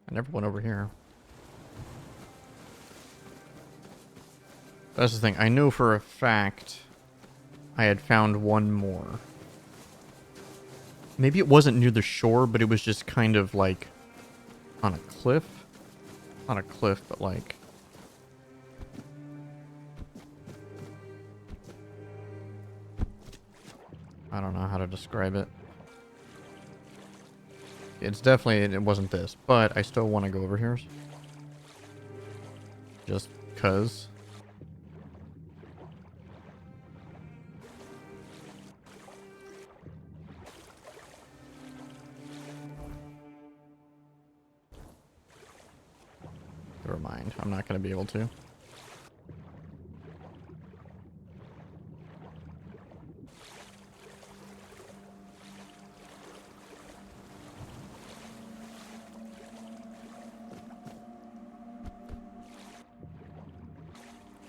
I never went over here. That's the thing. I know for a fact I had found one more. Maybe it wasn't near the shore, but it was just kind of like on a cliff. Not a cliff, but like I don't know how to describe it. It's definitely, it wasn't this, but I still want to go over here. Just cuz. Never mind, I'm not going to be able to.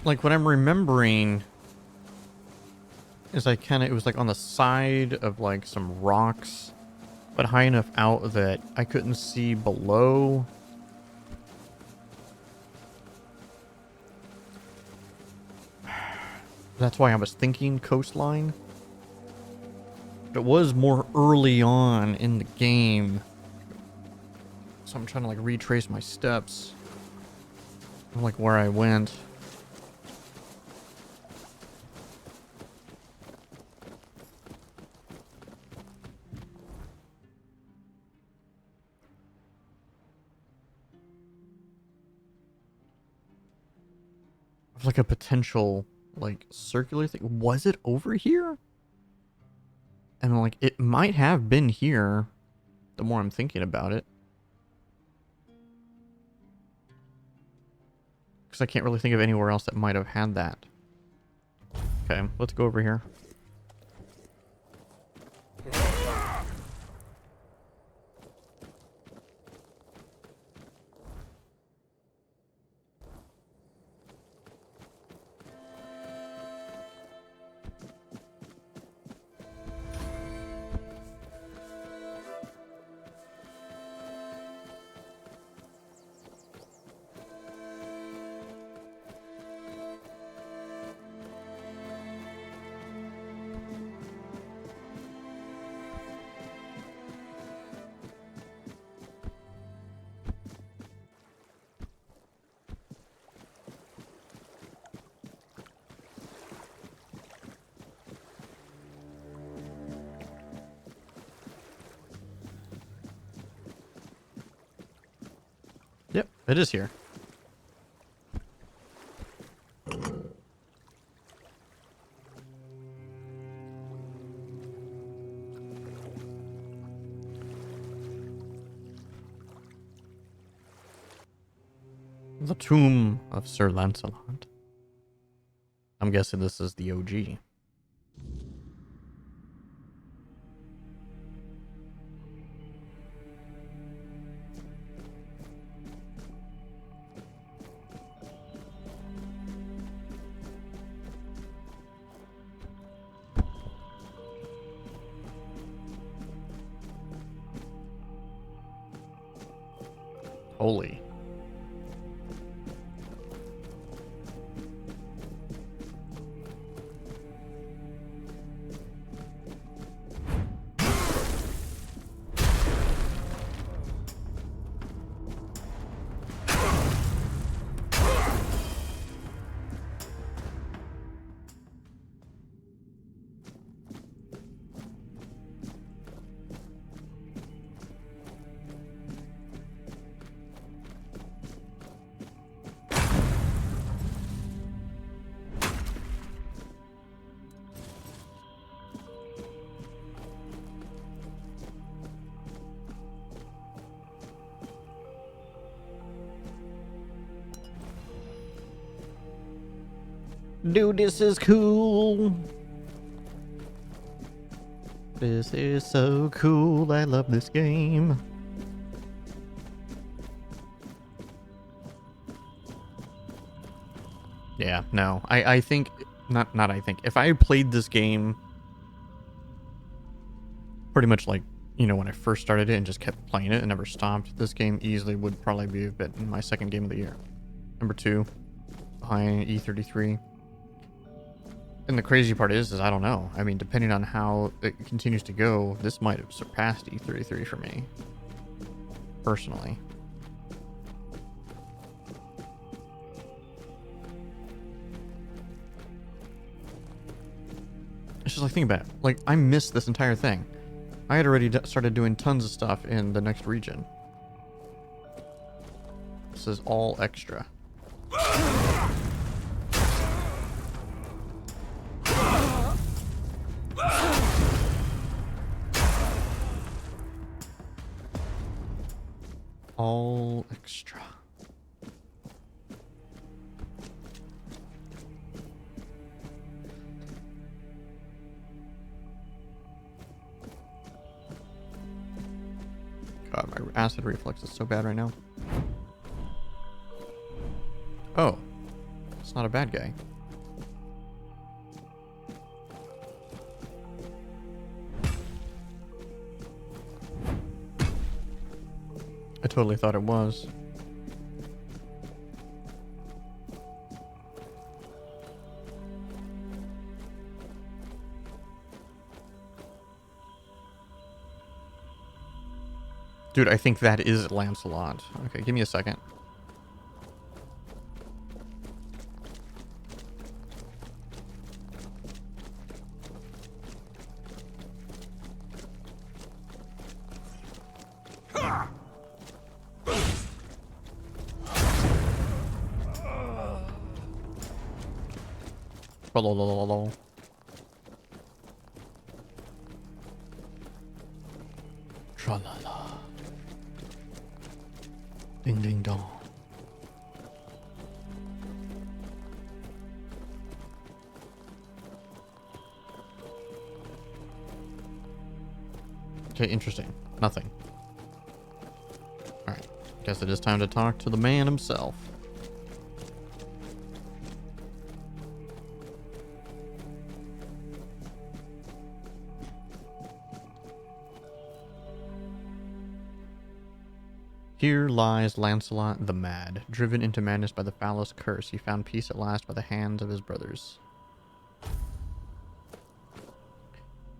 Like, what I'm remembering is it was like on the side of like some rocks, but high enough out that I couldn't see below. That's why I was thinking coastline. But it was more early on in the game. So I'm trying to like retrace my steps. Like where I went. Like a potential like circular thing. Was it over here? And like it might have been here the more I'm thinking about it. Because I can't really think of anywhere else that might have had that. Okay, let's go over here. Yep, it is here. The tomb of Sir Lancelot. I'm guessing this is the OG. Holy. Dude, this is cool. This is so cool. I love this game. Yeah, no. I think not I think. If I played this game pretty much like, you know, when I first started it and just kept playing it and never stopped, this game easily would probably be a bit my second game of the year. Number 2 behind E33. And the crazy part is I don't know. I mean, depending on how it continues to go, this might have surpassed E33 for me. Personally. It's just like, think about it. Like, I missed this entire thing. I had already started doing tons of stuff in the next region. This is all extra. All extra. God, my acid reflex is so bad right now. Oh, it's not a bad guy. I totally thought it was. Dude, I think that is Lancelot. Okay, give me a second. Hello. Tra-la-la. Ding ding dong. Okay, interesting. Nothing. Alright. Guess it is time to talk to the man himself. Here lies Lancelot the Mad, driven into madness by the foulest curse. He found peace at last by the hands of his brothers.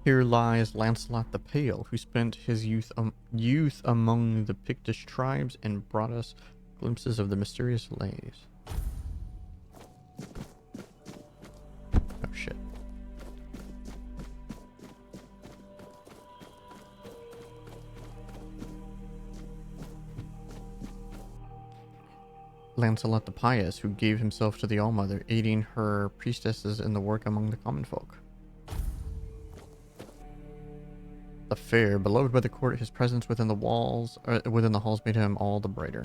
Here lies Lancelot the Pale, who spent his youth among the Pictish tribes and brought us glimpses of the mysterious lays. Oh shit. Lancelot the Pious, who gave himself to the All-Mother, aiding her priestesses in the work among the common folk. The fair, beloved by the court, his presence within the halls made him all the brighter.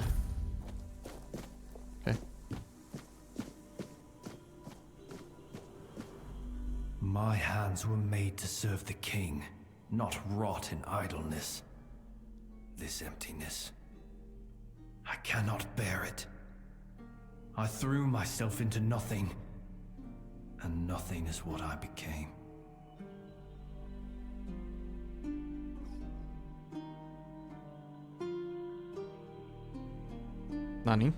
Okay. My hands were made to serve the king, not rot in idleness. This emptiness, I cannot bear it. I threw myself into nothing, and nothing is what I became. Nani?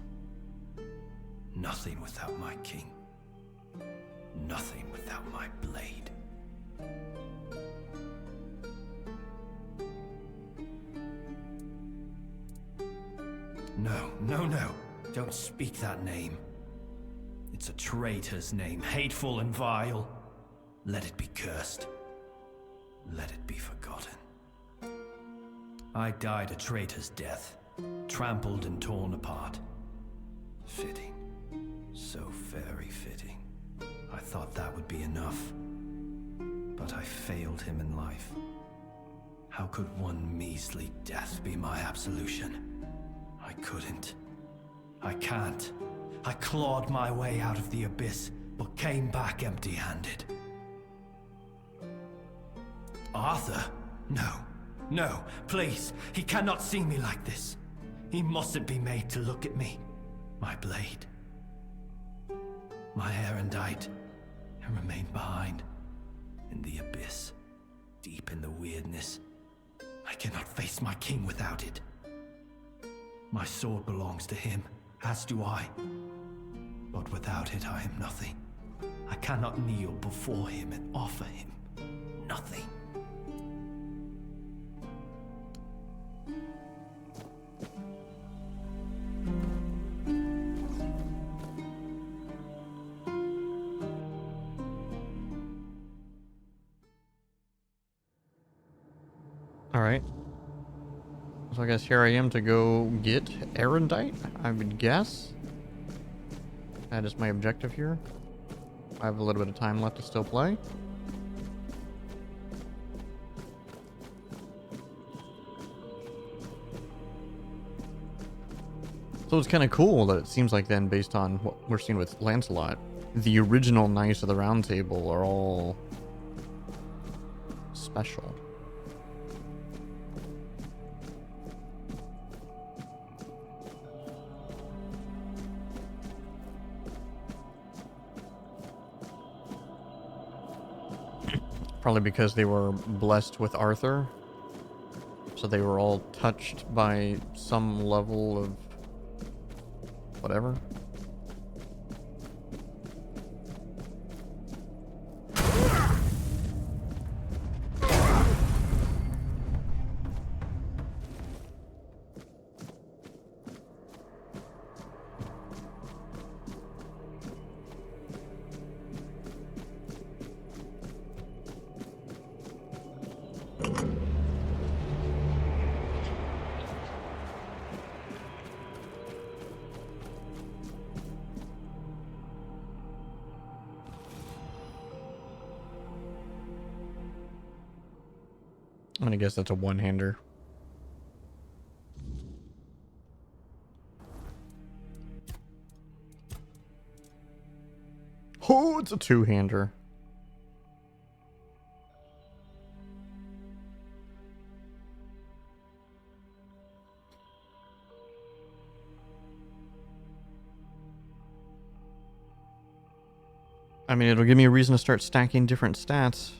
Nothing without my king. Nothing without my blade. No. Don't speak that name. It's a traitor's name, hateful and vile. Let it be cursed. Let it be forgotten. I died a traitor's death, trampled and torn apart. Fitting. So very fitting. I thought that would be enough. But I failed him in life. How could one measly death be my absolution? I couldn't. I can't. I clawed my way out of the abyss, but came back empty-handed. Arthur? No, please. He cannot see me like this. He mustn't be made to look at me. My blade. My erendite. It remained behind. In the abyss. Deep in the weirdness. I cannot face my king without it. My sword belongs to him, as do I. But without it, I am nothing. I cannot kneel before him and offer him nothing. Alright. So I guess here I am to go get Erendite, I would guess. That is my objective here. I have a little bit of time left to still play. So it's kind of cool that it seems like then, based on what we're seeing with Lancelot, the original Knights of the Round Table are all special. Probably because they were blessed with Arthur. So they were all touched by some level of whatever. I'm gonna guess that's a one-hander. Oh, it's a two-hander. I mean, it'll give me a reason to start stacking different stats.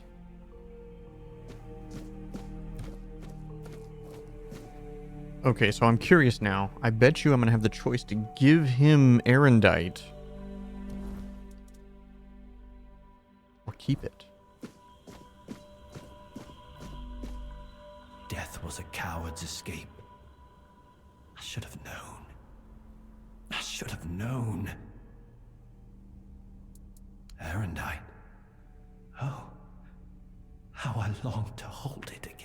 Okay, so I'm curious now. I bet you I'm going to have the choice to give him Erendite or keep it. Death was a coward's escape. I should have known. I should have known. Erendite. Oh, how I long to hold it again.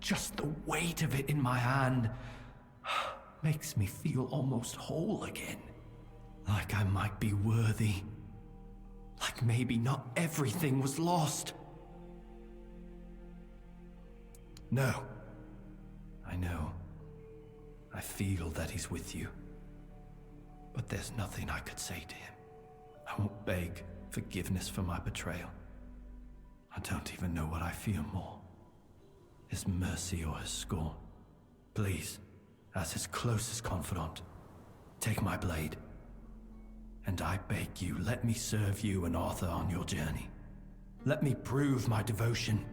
Just the weight of it in my hand makes me feel almost whole again. Like I might be worthy. Like maybe not everything was lost. No. I know. I feel that he's with you. But there's nothing I could say to him. I won't beg forgiveness for my betrayal. I don't even know what I fear more. His mercy or his scorn. Please, as his closest confidant, take my blade. And I beg you, let me serve you and Arthur on your journey. Let me prove my devotion,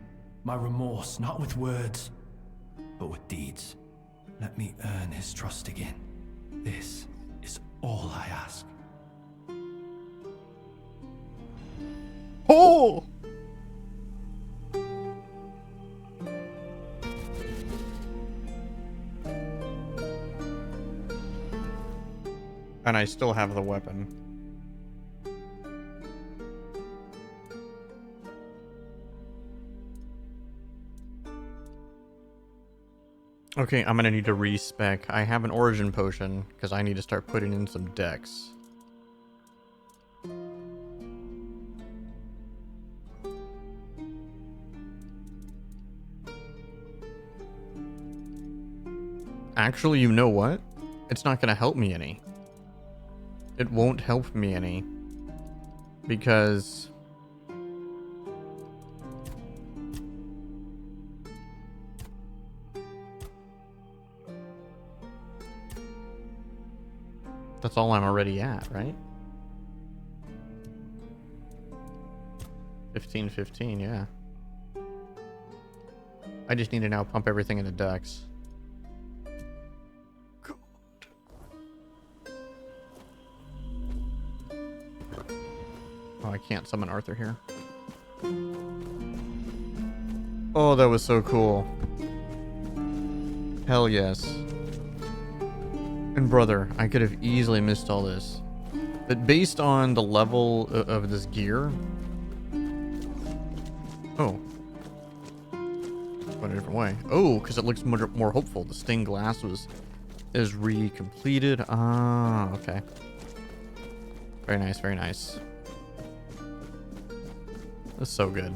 my remorse, not with words, but with deeds. Let me earn his trust again. This is all I ask. Oh! And I still have the weapon. Okay, I'm gonna need to respec. I have an origin potion because I need to start putting in some decks. Actually, you know what? It's not gonna help me any. It won't help me any. Because that's all I'm already at, right? 15, yeah. I just need to now pump everything into decks. Oh, I can't summon Arthur here. Oh, that was so cool. Hell yes. And brother, I could have easily missed all this. But based on the level of this gear... Oh. in a different way. Oh, because it looks more hopeful. The stained glass is re-completed. Ah, okay. Very nice, very nice. That's so good.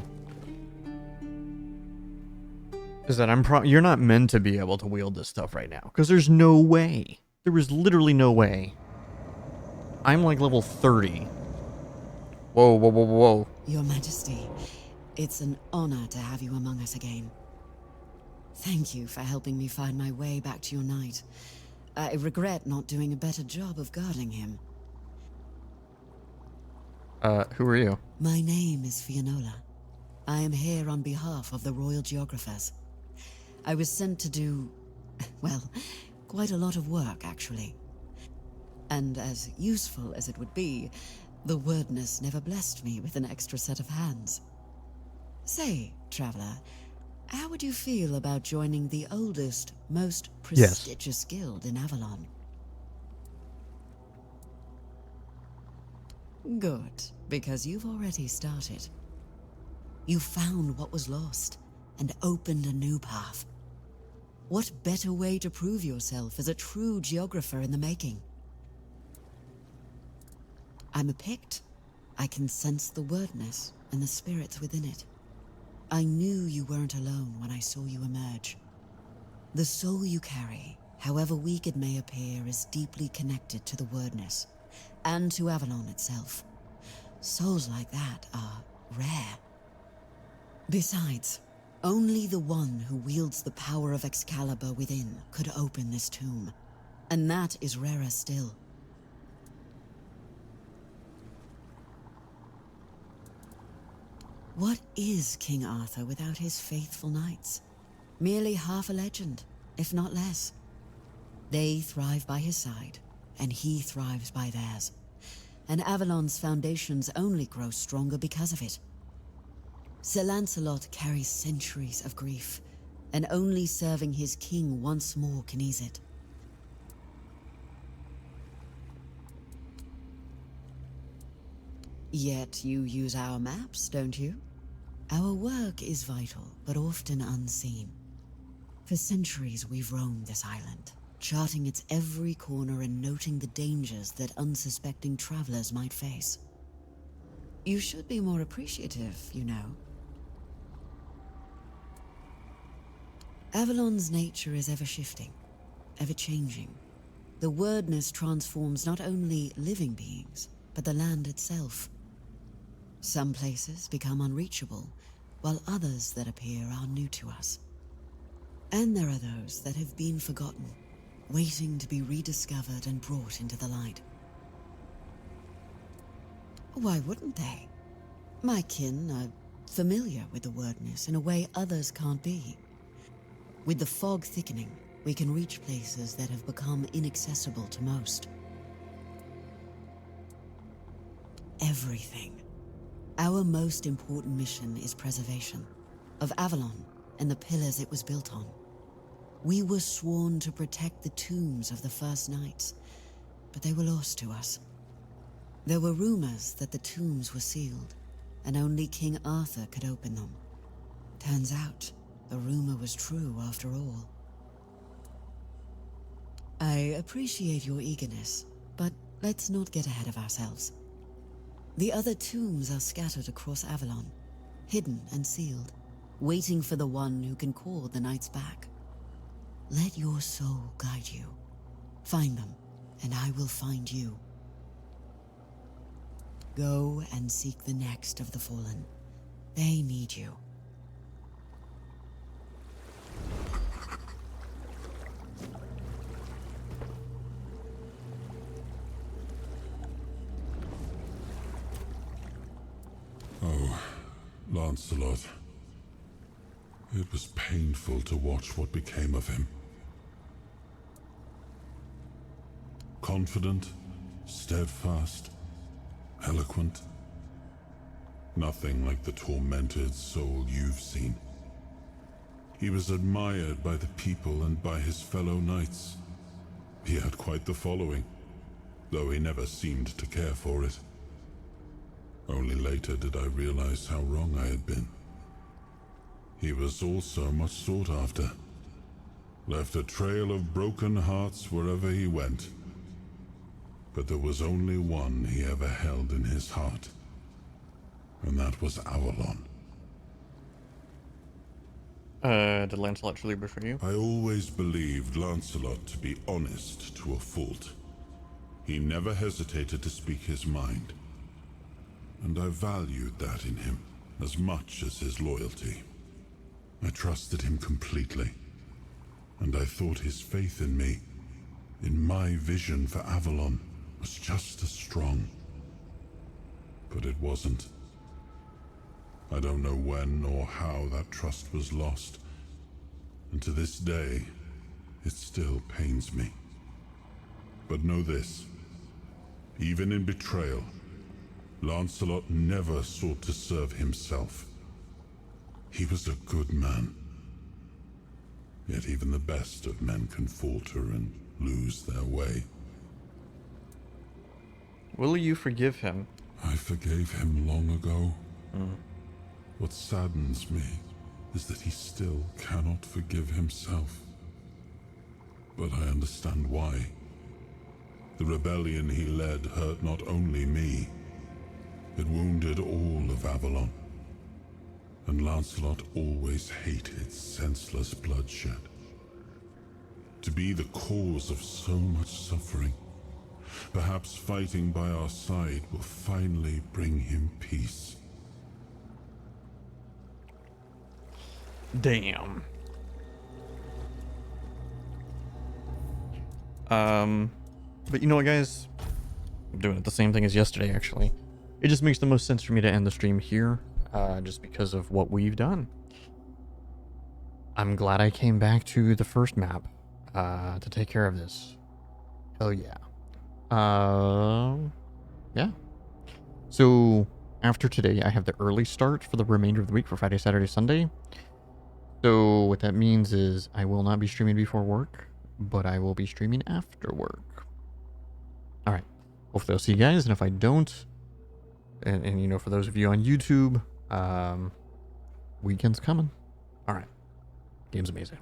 Is that you're not meant to be able to wield this stuff right now, because there's no way. There is literally no way. I'm like level 30. Whoa, whoa, whoa, whoa. Your Majesty, it's an honor to have you among us again. Thank you for helping me find my way back to your knight. I regret not doing a better job of guarding him. Who are you? My name is Fianola. I am here on behalf of the Royal Geographers. I was sent to do, well, quite a lot of work, actually. And as useful as it would be, the wordness never blessed me with an extra set of hands. Say, Traveler, how would you feel about joining the oldest, most prestigious guild in Avalon? Good, because you've already started. You found what was lost and opened a new path. What better way to prove yourself as a true geographer in the making? I'm a Pict. I can sense the wordness and the spirits within it. I knew you weren't alone when I saw you emerge. The soul you carry, however weak it may appear, is deeply connected to the wordness, and to Avalon itself. Souls like that are rare. Besides, only the one who wields the power of Excalibur within could open this tomb, and that is rarer still. What is King Arthur without his faithful knights? Merely half a legend, if not less. They thrive by his side, and he thrives by theirs. And Avalon's foundations only grow stronger because of it. Sir Lancelot carries centuries of grief, and only serving his king once more can ease it. Yet you use our maps, don't you? Our work is vital, but often unseen. For centuries we've roamed this island, charting its every corner and noting the dangers that unsuspecting travelers might face. You should be more appreciative, you know. Avalon's nature is ever-shifting, ever-changing. The wordness transforms not only living beings, but the land itself. Some places become unreachable, while others that appear are new to us. And there are those that have been forgotten, waiting to be rediscovered and brought into the light. Why wouldn't they? My kin are familiar with the wordness in a way others can't be. With the fog thickening, we can reach places that have become inaccessible to most. Everything. Our most important mission is preservation of Avalon and the pillars it was built on. We were sworn to protect the tombs of the first knights, but they were lost to us. There were rumors that the tombs were sealed, and only King Arthur could open them. Turns out, the rumor was true after all. I appreciate your eagerness, but let's not get ahead of ourselves. The other tombs are scattered across Avalon, hidden and sealed, waiting for the one who can call the knights back. Let your soul guide you. Find them, and I will find you. Go and seek the next of the fallen. They need you. Oh, Lancelot. It was painful to watch what became of him. Confident, steadfast, eloquent. Nothing like the tormented soul you've seen. He was admired by the people and by his fellow knights. He had quite the following, though he never seemed to care for it. Only later did I realize how wrong I had been. He was also much sought after. Left a trail of broken hearts wherever he went. But there was only one he ever held in his heart. And that was Avalon. Did Lancelot truly betray you? I always believed Lancelot to be honest to a fault. He never hesitated to speak his mind. And I valued that in him as much as his loyalty. I trusted him completely. And I thought his faith in me, in my vision for Avalon, was just as strong. But it wasn't. I don't know when or how that trust was lost. And to this day, it still pains me. But know this. Even in betrayal, Lancelot never sought to serve himself. He was a good man. Yet even the best of men can falter and lose their way. Will you forgive him? I forgave him long ago. What saddens me is that he still cannot forgive himself. But I understand why. The rebellion he led hurt not only me, it wounded all of Avalon. And Lancelot always hated senseless bloodshed. To be the cause of so much suffering, perhaps fighting by our side will finally bring him peace. Damn. But you know what, guys? I'm doing it the same thing as yesterday, actually. It just makes the most sense for me to end the stream here, just because of what we've done. I'm glad I came back to the first map, to take care of this. Hell yeah. Yeah. So, after today, I have the early start for the remainder of the week for Friday, Saturday, Sunday. So, what that means is I will not be streaming before work, but I will be streaming after work. Alright. Hopefully I'll see you guys, and if I don't, and you know, for those of you on YouTube, weekend's coming. Alright. Game's amazing.